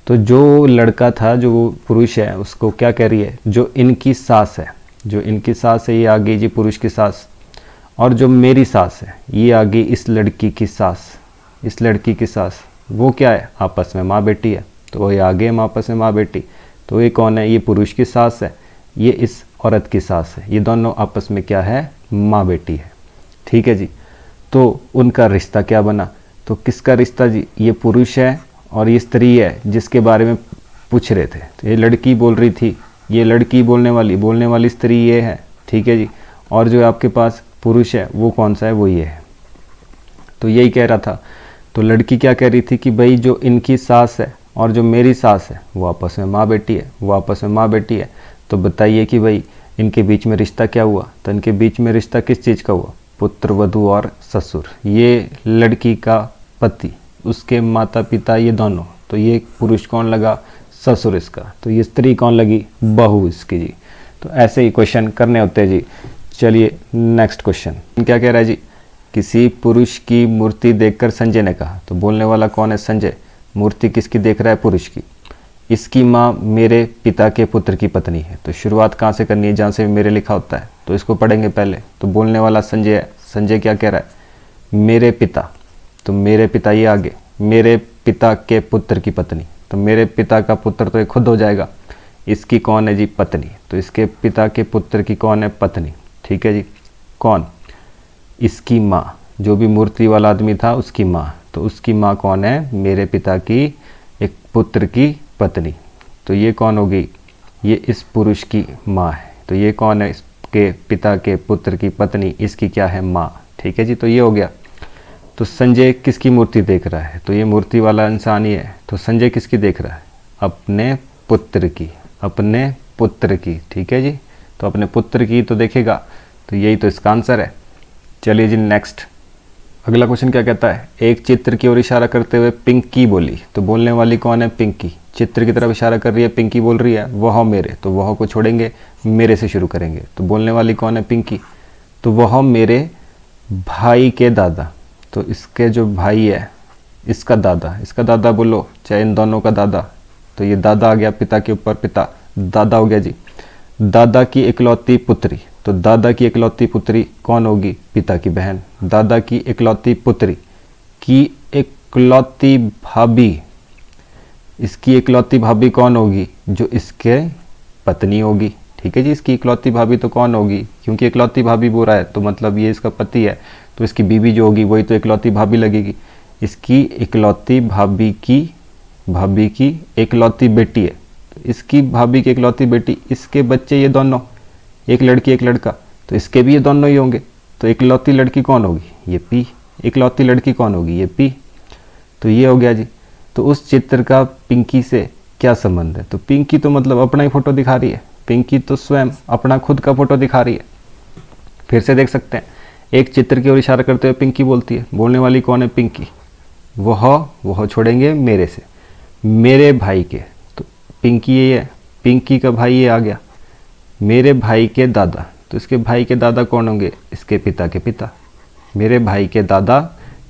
तो जो लड़का था, जो वो पुरुष है, उसको क्या कह रही है, जो इनकी सास है, जो इनकी सास है ये आ गई जी पुरुष की सास, और जो मेरी सास है ये आ गई इस लड़की की सास। इस लड़की की सास वो क्या है, आपस में माँ बेटी है। तो वही आ गए आपस में माँ बेटी। तो ये कौन है, ये पुरुष की सास है, ये इस औरत की सास है। ये दोनों आपस में क्या है, माँ बेटी है। ठीक है जी। तो उनका रिश्ता क्या बना, तो किसका रिश्ता जी, ये पुरुष है और ये स्त्री है जिसके बारे में पूछ रहे थे। तो ये लड़की बोल रही थी, ये लड़की बोलने वाली स्त्री ये है। ठीक है जी। और जो आपके पास पुरुष है वो कौन सा है, वो ये है। तो यही कह रहा था। तो लड़की क्या कह रही थी कि भाई जो इनकी सास है और जो मेरी सास है वो आपस में माँ बेटी है, वो आपस में माँ बेटी है। तो बताइए कि भाई इनके बीच में रिश्ता क्या हुआ? तो इनके बीच में रिश्ता किस चीज़ का हुआ? पुत्र वधू और ससुर। ये लड़की का पति, उसके माता पिता ये दोनों। तो ये पुरुष कौन लगा? ससुर इसका। तो ये स्त्री कौन लगी? बहू इसकी जी। तो ऐसे ही क्वेश्चन करने होते हैं जी। चलिए नेक्स्ट क्वेश्चन क्या कह रहा है जी? किसी पुरुष की मूर्ति देखकर संजय ने कहा। तो बोलने वाला कौन है? संजय। मूर्ति किसकी देख रहा है? पुरुष की। इसकी माँ मेरे पिता के पुत्र की पत्नी है। तो शुरुआत कहाँ से करनी है? जहाँ से मेरे लिखा होता है, तो इसको पढ़ेंगे पहले। तो बोलने वाला संजय है। संजय क्या कह रहा है? मेरे पिता। तो मेरे पिता ये आगे, मेरे पिता के पुत्र की पत्नी। तो मेरे पिता का पुत्र तो ये खुद हो जाएगा। इसकी कौन है जी? पत्नी। तो इसके पिता के पुत्र की कौन है? पत्नी। ठीक है जी। कौन? इसकी माँ। जो भी मूर्ति वाला आदमी था उसकी माँ। तो उसकी माँ कौन है? मेरे पिता की एक पुत्र की पत्नी। तो ये कौन होगी? ये इस पुरुष की माँ है। तो ये कौन है? इसके पिता के पुत्र की पत्नी, इसकी क्या है? माँ। ठीक है जी। तो ये हो गया। तो संजय किसकी मूर्ति देख रहा है? तो ये मूर्ति वाला इंसान ही है। तो संजय किसकी देख रहा है? अपने पुत्र की, अपने पुत्र की। ठीक है जी। तो अपने पुत्र की तो देखेगा। तो यही तो इसका आंसर है। चलिए जी नेक्स्ट। अगला क्वेश्चन क्या कहता है? एक चित्र की ओर इशारा करते हुए पिंकी बोली। तो बोलने वाली कौन है? पिंकी। चित्र की तरफ इशारा कर रही है, पिंकी बोल रही है वह मेरे। तो वह को छोड़ेंगे, मेरे से शुरू करेंगे। तो बोलने वाली कौन है? पिंकी। तो वह मेरे भाई के दादा। तो इसके जो भाई है, इसका दादा, इसका दादा बोलो, चाहे इन दोनों का दादा। तो ये दादा आ गया, पिता के ऊपर पिता, दादा हो गया जी। दादा की इकलौती पुत्री। तो दादा की इकलौती पुत्री कौन होगी? पिता की बहन। दादा की इकलौती पुत्री की इकलौती भाभी, इसकी इकलौती भाभी कौन होगी? जो इसके पत्नी होगी। ठीक है जी। इसकी इकलौती भाभी तो कौन होगी? क्योंकि इकलौती भाभी बुरा है, तो मतलब ये इसका पति है, तो इसकी बीवी जो होगी वही तो इकलौती भाभी लगेगी। इसकी इकलौती भाभी की इकलौती बेटी है। तो इसकी भाभी की इकलौती बेटी, इसके बच्चे ये दोनों, एक लड़की एक लड़का, तो इसके भी ये दोनों ही होंगे। तो इकलौती लड़की कौन होगी? ये पी। इकलौती लड़की कौन होगी? ये पी। तो ये हो गया जी। तो उस चित्र का पिंकी से क्या संबंध है? तो पिंकी तो मतलब अपना ही फोटो दिखा रही है। पिंकी तो स्वयं अपना खुद का फोटो दिखा रही है। फिर से देख सकते हैं। एक चित्र की ओर इशारा करते हुए पिंकी बोलती है। बोलने वाली कौन है? पिंकी। वह छोड़ेंगे मेरे से, मेरे भाई के। तो पिंकी ये है, पिंकी का भाई ये आ गया। मेरे भाई के दादा। तो इसके भाई के दादा कौन होंगे? इसके पिता के पिता। मेरे भाई के दादा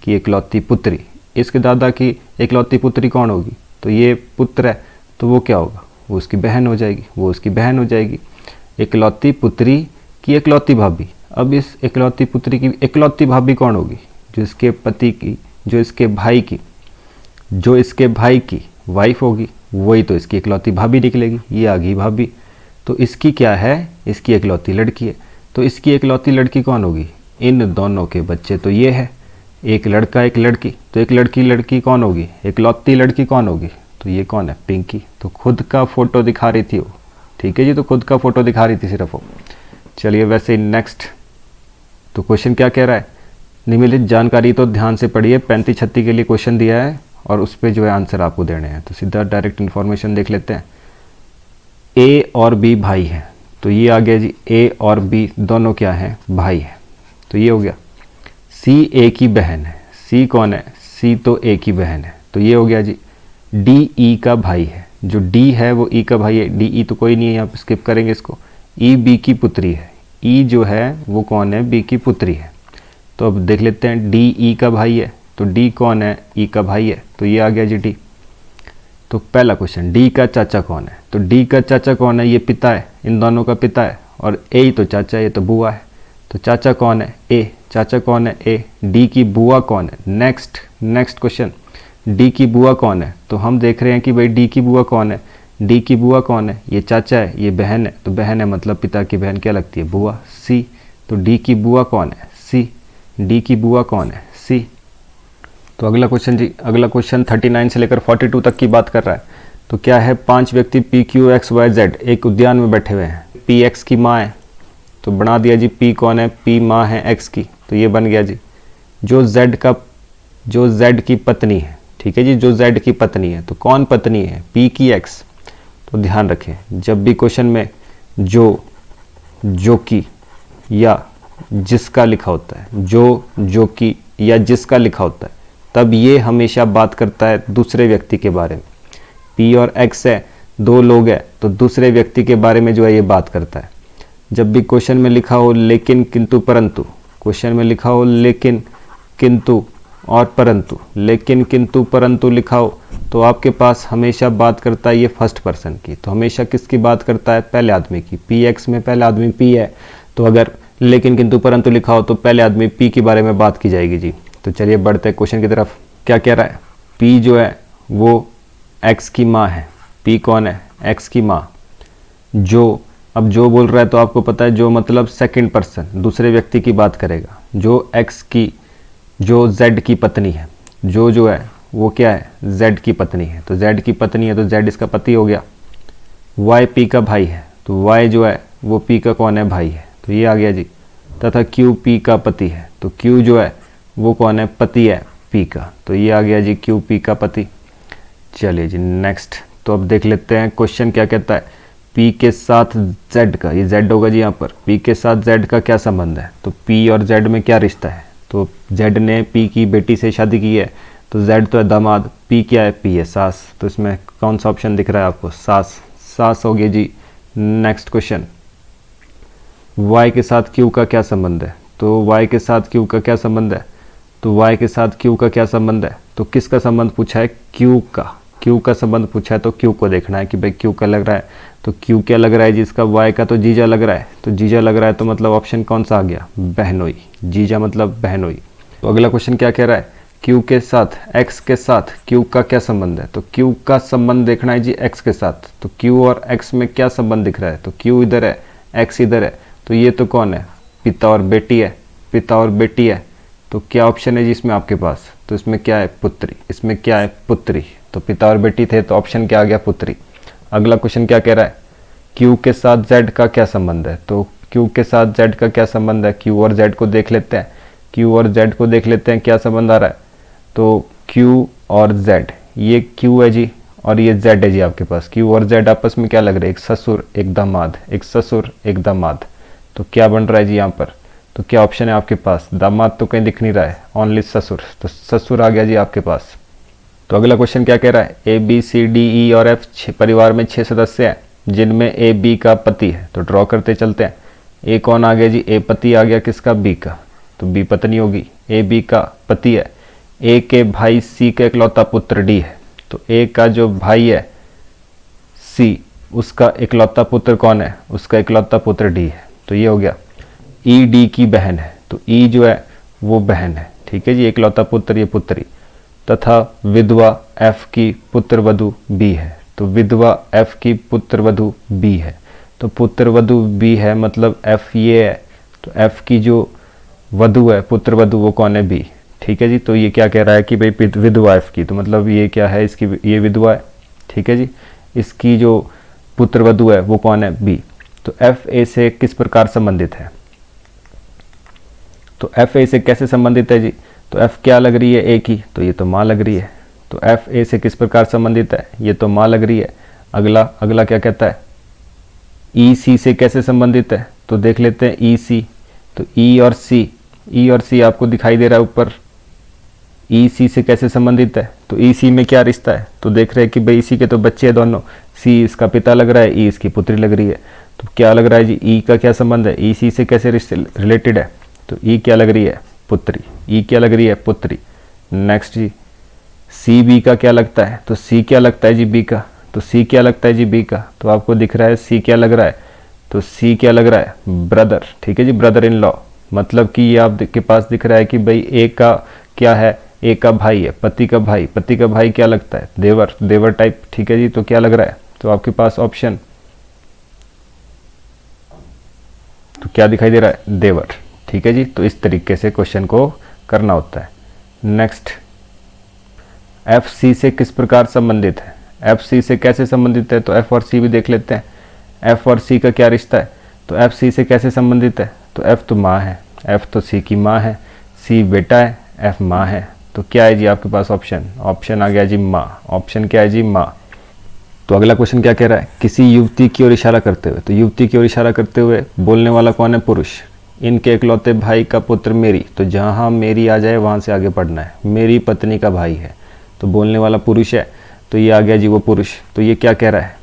की इकलौती पुत्री। इसके दादा की इकलौती पुत्री कौन होगी? तो ये पुत्र है, तो वो क्या होगा? वो उसकी बहन हो जाएगी, वो उसकी बहन हो जाएगी। इकलौती पुत्री की इकलौती भाभी। अब इस इकलौती पुत्री की इकलौती भाभी कौन होगी? जो इसके पति की, जो इसके भाई की वाइफ होगी, वही तो इसकी इकलौती भाभी निकलेगी। ये आ गई भाभी। तो इसकी क्या है? इसकी इकलौती लड़की है। तो इसकी इकलौती लड़की कौन होगी? इन दोनों के बच्चे तो ये है, एक लड़का एक लड़की। तो एक लड़की कौन होगी? इकलौती लड़की कौन होगी? तो ये कौन है? पिंकी। तो खुद का फोटो दिखा रही थी वो। ठीक है जी। तो खुद का फोटो दिखा रही थी सिर्फ वो। चलिए वैसे ही नेक्स्ट। तो क्वेश्चन क्या कह रहा है? निम्नलिखित जानकारी तो ध्यान से पढ़िए। 35-36 के लिए क्वेश्चन दिया है और उस पर जो है आंसर आपको देने हैं। तो सीधा डायरेक्ट इन्फॉर्मेशन देख लेते हैं। ए और बी भाई हैं। तो ये आ गया जी। ए और बी दोनों क्या हैं? भाई हैं। तो ये हो गया। सी ए की बहन है। सी कौन है? सी तो ए की बहन है। तो ये हो गया जी। डी ई का भाई है। जो डी है वो ई का भाई है। डी ई तो कोई नहीं है, यहाँ पे स्किप करेंगे इसको। ई बी की पुत्री है। ई जो है वो कौन है? बी की पुत्री है। तो अब देख लेते हैं। डी ई का भाई है। तो डी कौन है? ई का भाई है। तो ये आ गया जी डी। तो पहला क्वेश्चन, डी का चाचा कौन है? तो डी का चाचा कौन है? ये पिता है, इन दोनों का पिता है। और ए ही तो चाचा है, ये तो बुआ है। तो चाचा कौन है? ए। चाचा कौन है? ए। डी की बुआ कौन है? नेक्स्ट क्वेश्चन, डी की बुआ कौन है? तो हम देख रहे हैं कि भाई डी की बुआ कौन है? डी की बुआ कौन है? ये चाचा है, ये बहन है। तो बहन है मतलब पिता की बहन क्या लगती है? बुआ। सी। तो डी की बुआ कौन है? सी। डी की बुआ कौन है? सी। तो अगला क्वेश्चन जी, अगला क्वेश्चन 39 से लेकर 42 तक की बात कर रहा है। तो क्या है? 5 व्यक्ति P Q X Y Z एक उद्यान में बैठे हुए हैं। पी एक्स की माँ है, तो बना दिया जी। पी कौन है? पी माँ है एक्स की। तो ये बन गया जी। जो जेड का जो Z की पत्नी है, ठीक है जी, जो Z की पत्नी है। तो कौन पत्नी है? P की X। तो ध्यान रखें, जब भी क्वेश्चन में जो कि या जिसका लिखा होता है, जो कि या जिसका लिखा होता है, तब ये हमेशा बात करता है दूसरे व्यक्ति के बारे में। P और X है, दो लोग हैं, तो दूसरे व्यक्ति के बारे में जो है ये बात करता है। जब भी क्वेश्चन में लिखा हो लेकिन, किंतु, परंतु, क्वेश्चन में लिखा हो लेकिन, किंतु और परंतु, लेकिन, किंतु, परंतु लिखा हो, तो आपके पास हमेशा बात करता है ये फर्स्ट पर्सन की। तो हमेशा किसकी बात करता है? पहले आदमी की। PX में पहला आदमी P है, तो अगर लेकिन, किंतु, परंतु लिखा हो तो पहले आदमी P के बारे में बात की जाएगी जी। तो चलिए बढ़ते हैं क्वेश्चन की तरफ। क्या कह रहा है? P जो है वो X की माँ है। P कौन है? X की माँ। अब जो बोल रहा है तो आपको पता है, जो मतलब सेकंड पर्सन, दूसरे व्यक्ति की बात करेगा। जो Z की पत्नी है, जो है वो क्या है? Z की पत्नी है। तो Z की पत्नी है तो Z इसका पति हो गया। Y P का भाई है, तो Y जो है वो P का कौन है? भाई है। तो ये आ गया जी। तथा Q P का पति है, तो Q जो है वो कौन है? पति है P का। तो ये आ गया जी Q P का पति। चलिए जी नेक्स्ट। तो अब देख लेते हैं क्वेश्चन क्या कहता है। P के साथ Z का, ये Z होगा जी यहाँ पर, P के साथ Z का क्या संबंध है? तो P और Z में क्या रिश्ता है? तो Z ने P की बेटी से शादी की है, तो Z तो है दामाद, P क्या है? P है सास। तो इसमें कौन सा ऑप्शन दिख रहा है आपको? सास हो गया जी। नेक्स्ट क्वेश्चन, Y के साथ Q का क्या संबंध है? तो Y के साथ Q का क्या संबंध है? तो Y के साथ Q का क्या संबंध है? तो किसका संबंध पूछा है? Q का संबंध पूछा है, तो Q को देखना है कि भाई Q का लग रहा है। तो Q क्या लग रहा है जिसका? Y का तो जीजा लग रहा है। तो जीजा लग रहा है तो मतलब ऑप्शन कौन सा आ गया? बहनोई। जीजा मतलब बहनोई। तो अगला क्वेश्चन क्या कह रहा है? Q के साथ X के साथ Q का क्या संबंध है? तो Q का संबंध देखना है जी X के साथ। तो Q और X में क्या संबंध दिख रहा है? तो Q इधर है, X इधर है, तो ये तो कौन है? पिता और बेटी है। पिता और बेटी है, तो क्या ऑप्शन है जी इसमें आपके पास? तो इसमें क्या है? पुत्री। इसमें क्या है? पुत्री। तो पिता और बेटी थे, तो ऑप्शन क्या आ गया? पुत्री। अगला क्वेश्चन क्या कह रहा है? Q के साथ Z का क्या संबंध है? तो Q के साथ Z का क्या संबंध है? Q और Z को देख लेते हैं। Q और Z को देख लेते हैं क्या संबंध आ रहा है। तो Q और Z, ये Q है जी और ये Z है जी आपके पास। Q और Z आपस में क्या लग रहा है? एक ससुर एक दामाद, एक ससुर एक दामाद। तो क्या बन रहा है जी यहाँ पर? तो क्या ऑप्शन है आपके पास? दामाद तो कहीं दिख नहीं रहा है, ओनली ससुर। तो ससुर आ गया जी आपके पास। तो अगला क्वेश्चन क्या कह रहा है? A B C D E और F परिवार में 6 सदस्य हैं, जिनमें A B का पति है। तो ड्रॉ करते चलते हैं। A कौन आ गया जी? A पति आ गया किसका? B का। तो B पत्नी होगी। A B का पति है। A के भाई C का इकलौता पुत्र D है। तो A का जो भाई है C, उसका इकलौता पुत्र कौन है? उसका इकलौता पुत्र D है। तो ये हो गया। E D की बहन है, तो E जो है वो बहन है, ठीक है जी। इकलौता पुत्र ये पुत्री। तथा विधवा F की पुत्रवधू B है। तो विधवा F की पुत्रवधू B है। तो पुत्रवधू B है मतलब F ये है, तो F की जो वधू है, पुत्रवधू, वो कौन है? B, ठीक है जी। तो ये क्या कह रहा है कि भाई विधवा F की, तो मतलब ये क्या है? इसकी ये विधवा है, ठीक है जी। इसकी जो पुत्रवधू है वो कौन है? B। तो F A से किस प्रकार संबंधित है? तो F A से कैसे संबंधित है जी? तो F क्या लग रही है? A की, तो ये तो माँ लग रही है। तो F A से किस प्रकार संबंधित है? ये तो माँ लग रही है। अगला क्या कहता है? E C से कैसे संबंधित है? तो देख लेते हैं E C। तो E और C आपको दिखाई दे रहा है ऊपर। E C से कैसे संबंधित है? तो E C में क्या रिश्ता है? तो देख रहे हैं कि भाई इसी के तो बच्चे हैं दोनों। C इसका पिता लग रहा है, E इसकी पुत्री लग रही है। तो क्या लग रहा है जी? E का क्या संबंध है? E C से कैसे रिलेटेड है? तो E क्या लग रही है? पुत्री। E क्या लग रही है? पुत्री। नेक्स्ट जी, C B का क्या लगता है? तो C क्या लगता है जी B का? तो C क्या लगता है जी B का? तो आपको दिख रहा है C क्या लग रहा है? तो C क्या लग रहा है? ब्रदर, ठीक है जी, ब्रदर इन लॉ। मतलब कि ये आपके पास दिख रहा है कि भाई A का क्या है? A का भाई है, पति का भाई। पति का भाई क्या लगता है? देवर टाइप, ठीक है जी। तो क्या लग रहा है? तो आपके पास ऑप्शन तो क्या दिखाई दे रहा है? देवर, ठीक है जी। तो इस तरीके से क्वेश्चन को करना होता है। नेक्स्ट, F C से किस प्रकार संबंधित है? F C से कैसे संबंधित है? तो F और C भी देख लेते हैं। F और C का क्या रिश्ता है? तो F C से कैसे संबंधित है? तो F तो माँ है, F तो C की माँ है, C बेटा है, F माँ है। तो क्या है जी आपके पास ऑप्शन? ऑप्शन आ गया जी माँ। ऑप्शन क्या है जी? माँ। तो अगला क्वेश्चन क्या कह रहा है? किसी युवती की ओर इशारा करते हुए, तो युवती की ओर इशारा करते हुए बोलने वाला कौन है? पुरुष। इनके इकलौते भाई का पुत्र मेरी, तो जहाँ मेरी आ जाए वहाँ से आगे पढ़ना है। मेरी पत्नी का भाई है, तो बोलने वाला पुरुष है, तो ये आ गया जी वो पुरुष। तो ये क्या कह रहा है?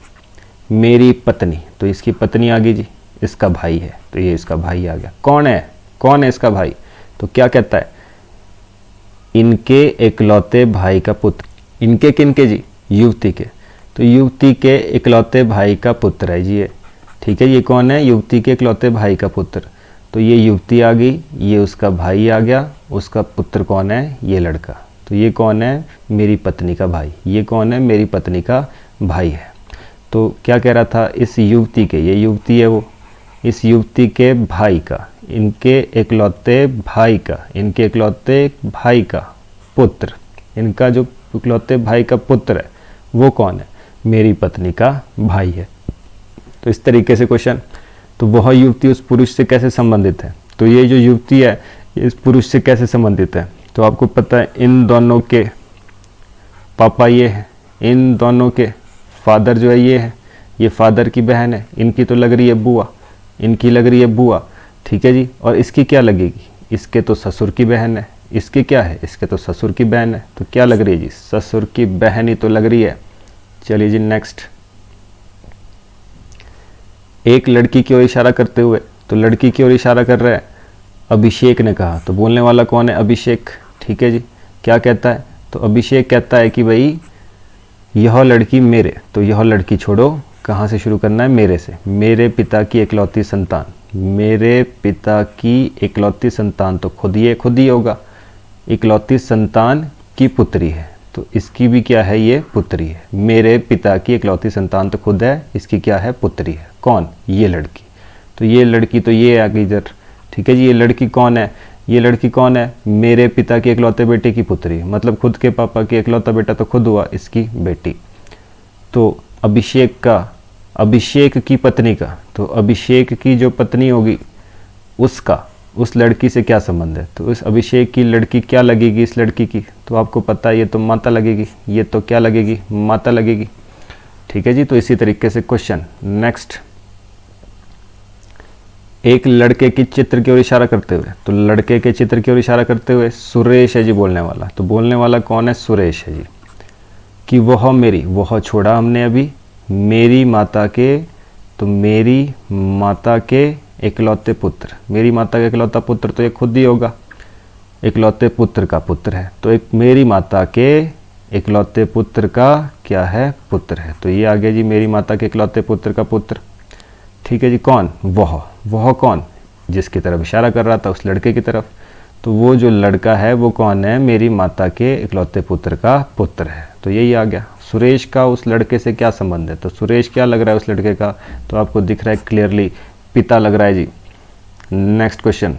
मेरी पत्नी, तो इसकी पत्नी आ गई जी, इसका भाई है, तो ये इसका भाई आ गया। कौन है? कौन है इसका भाई? तो क्या कहता है? इनके इकलौते भाई का पुत्र। इनके किनके जी? युवती के। तो युवती के इकलौते भाई का पुत्र है जी ये, ठीक है। ये कौन है? युवती के इकलौते भाई का पुत्र। तो ये युवती आ गई, ये उसका भाई आ गया, उसका पुत्र कौन है? ये लड़का। तो ये कौन है? मेरी पत्नी का भाई। ये कौन है? मेरी पत्नी का भाई है। तो क्या कह रहा था? इस युवती के, ये युवती है वो, इस युवती के भाई का, इनके इकलौते भाई का, इनके इकलौते भाई का पुत्र, इनका जो इकलौते भाई का पुत्र है वो कौन है? मेरी पत्नी का भाई है। तो इस तरीके से क्वेश्चन। तो वह युवती उस पुरुष से कैसे संबंधित है? तो ये जो युवती है ये इस पुरुष से कैसे संबंधित है? तो आपको पता है इन दोनों के पापा ये हैं, इन दोनों के फादर जो है ये है, ये फादर की बहन है, इनकी तो लग रही है बुआ, इनकी लग रही है बुआ, ठीक है जी। और इसकी क्या लगेगी? इसके तो ससुर की बहन है। इसकी क्या है? इसके तो ससुर की बहन है। तो क्या लग रही है जी? ससुर की बहन ही तो लग रही है। चलिए जी नेक्स्ट। एक लड़की की ओर इशारा करते हुए, तो लड़की की ओर इशारा कर रहा है, अभिषेक ने कहा। तो बोलने वाला कौन है? अभिषेक, ठीक है जी। क्या कहता है? तो अभिषेक कहता है कि भाई यह लड़की मेरे, तो यह लड़की छोड़ो, कहाँ से शुरू करना है? मेरे से। मेरे पिता की इकलौती संतान, मेरे पिता की इकलौती संतान, तो खुद ही होगा, इकलौती संतान की पुत्री है, तो इसकी भी क्या है? ये पुत्री है। मेरे पिता की इकलौती संतान तो खुद है, इसकी क्या है? पुत्री है। कौन? ये लड़की। तो ये लड़की तो ये आ गई इधर, ठीक है जी। ये लड़की कौन है? ये लड़की कौन है? मेरे पिता के इकलौते बेटे की पुत्री है, मतलब खुद के पापा की इकलौता बेटा तो खुद हुआ, इसकी बेटी। तो अभिषेक का, अभिषेक की पत्नी का, तो अभिषेक की जो पत्नी होगी उसका उस लड़की से क्या संबंध है? तो उस अभिषेक की लड़की क्या लगेगी इस लड़की की? तो आपको पता है ये तो माता लगेगी, ये तो क्या लगेगी? माता लगेगी, ठीक है जी। तो इसी तरीके से क्वेश्चन नेक्स्ट। एक लड़के की चित्र की ओर इशारा करते हुए, तो लड़के के चित्र की ओर इशारा करते हुए सुरेश है जी बोलने वाला। तो बोलने वाला कौन है? सुरेश है जी। कि वह मेरी, वह छोड़ा हमने अभी, मेरी माता के, तो मेरी माता के इकलौते पुत्र, मेरी माता का इकलौता पुत्र तो ये खुद ही होगा, इकलौते पुत्र का पुत्र है। तो एक मेरी माता के इकलौते पुत्र का क्या है? पुत्र है। तो ये आ गया जी मेरी माता के इकलौते पुत्र का पुत्र, ठीक है जी। कौन? वह कौन? जिसकी तरफ इशारा कर रहा था, उस लड़के की तरफ। तो वो जो लड़का है वो कौन है? मेरी माता के इकलौते पुत्र का पुत्र है। तो यही आ गया। सुरेश का उस लड़के से क्या संबंध है? तो सुरेश क्या लग रहा है उस लड़के का? तो आपको दिख रहा है क्लियरली, पिता लग रहा है जी। Next question.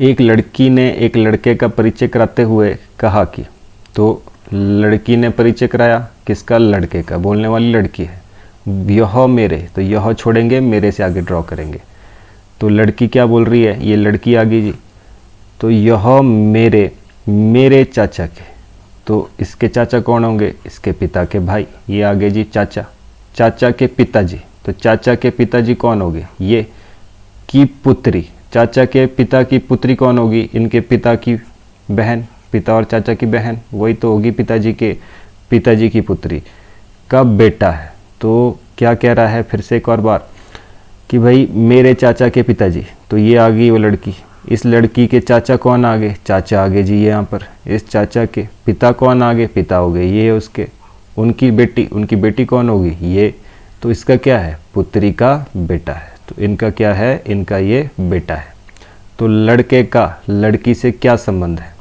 एक लड़की ने एक लड़के का परिचय कराते हुए कहा कि, तो लड़की ने परिचय कराया किसका? लड़के का। बोलने वाली लड़की है। यह मेरे, तो यह छोड़ेंगे, मेरे से आगे ड्रॉ करेंगे। तो लड़की क्या बोल रही है? ये लड़की आ गई जी। तो यह मेरे चाचा के, तो इसके चाचा कौन होंगे? इसके पिता के भाई। ये आ गए जी चाचा, चाचा के पिताजी। तो चाचा के पिताजी कौन होगे? ये की पुत्री, चाचा के पिता की पुत्री कौन होगी? इनके पिता की बहन, पिता और चाचा की बहन, वही तो होगी पिताजी की पुत्री का बेटा है। तो क्या कह रहा है फिर से एक और बार कि भाई मेरे चाचा के पिताजी, तो ये आ गई वो लड़की। इस लड़की के चाचा कौन आ गए? चाचा आ गए जी ये यहाँ पर। इस चाचा के पिता कौन आ गए? पिता हो गए ये उसके। उनकी बेटी कौन होगी? ये। तो इसका क्या है? पुत्री का बेटा है। तो इनका क्या है? इनका ये बेटा है। तो लड़के का लड़की से क्या संबंध है?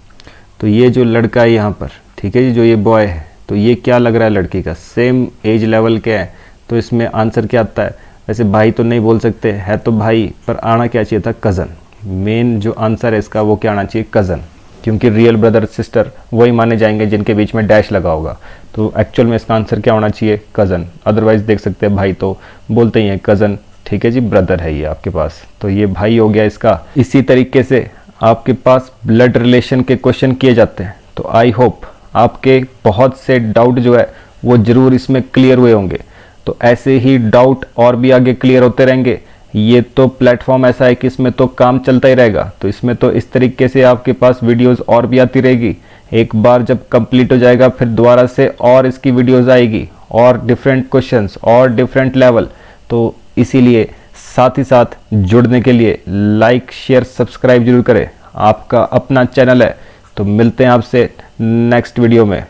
तो ये जो लड़का है यहाँ पर, ठीक है जी, जो ये बॉय है, तो ये क्या लग रहा है लड़की का? सेम एज लेवल के है। तो इसमें आंसर क्या आता है? वैसे भाई तो नहीं बोल सकते, है तो भाई, पर आना क्या चाहिए था? कज़न। मेन जो आंसर है इसका वो क्या आना चाहिए? कज़न, क्योंकि रियल ब्रदर सिस्टर वही माने जाएंगे जिनके बीच में डैश लगा होगा। तो एक्चुअल में इसका आंसर क्या होना चाहिए? कज़न। अदरवाइज देख सकते हैं भाई तो बोलते ही हैं कज़न, ठीक है जी, ब्रदर है ये आपके पास, तो ये भाई हो गया इसका। इसी तरीके से आपके पास ब्लड रिलेशन के क्वेश्चन किए जाते हैं। तो आई होप आपके बहुत से डाउट जो है वो ज़रूर इसमें क्लियर हुए होंगे। तो ऐसे ही डाउट और भी आगे क्लियर होते रहेंगे। ये तो प्लेटफॉर्म ऐसा है कि इसमें तो काम चलता ही रहेगा, तो इसमें तो इस तरीके से आपके पास वीडियोस और भी आती रहेगी। एक बार जब कंप्लीट हो जाएगा फिर दोबारा से और इसकी वीडियोस आएगी और डिफरेंट क्वेश्चंस और डिफरेंट लेवल। तो इसीलिए साथ ही साथ जुड़ने के लिए लाइक शेयर सब्सक्राइब जरूर करें। आपका अपना चैनल है। तो मिलते हैं आपसे नेक्स्ट वीडियो में।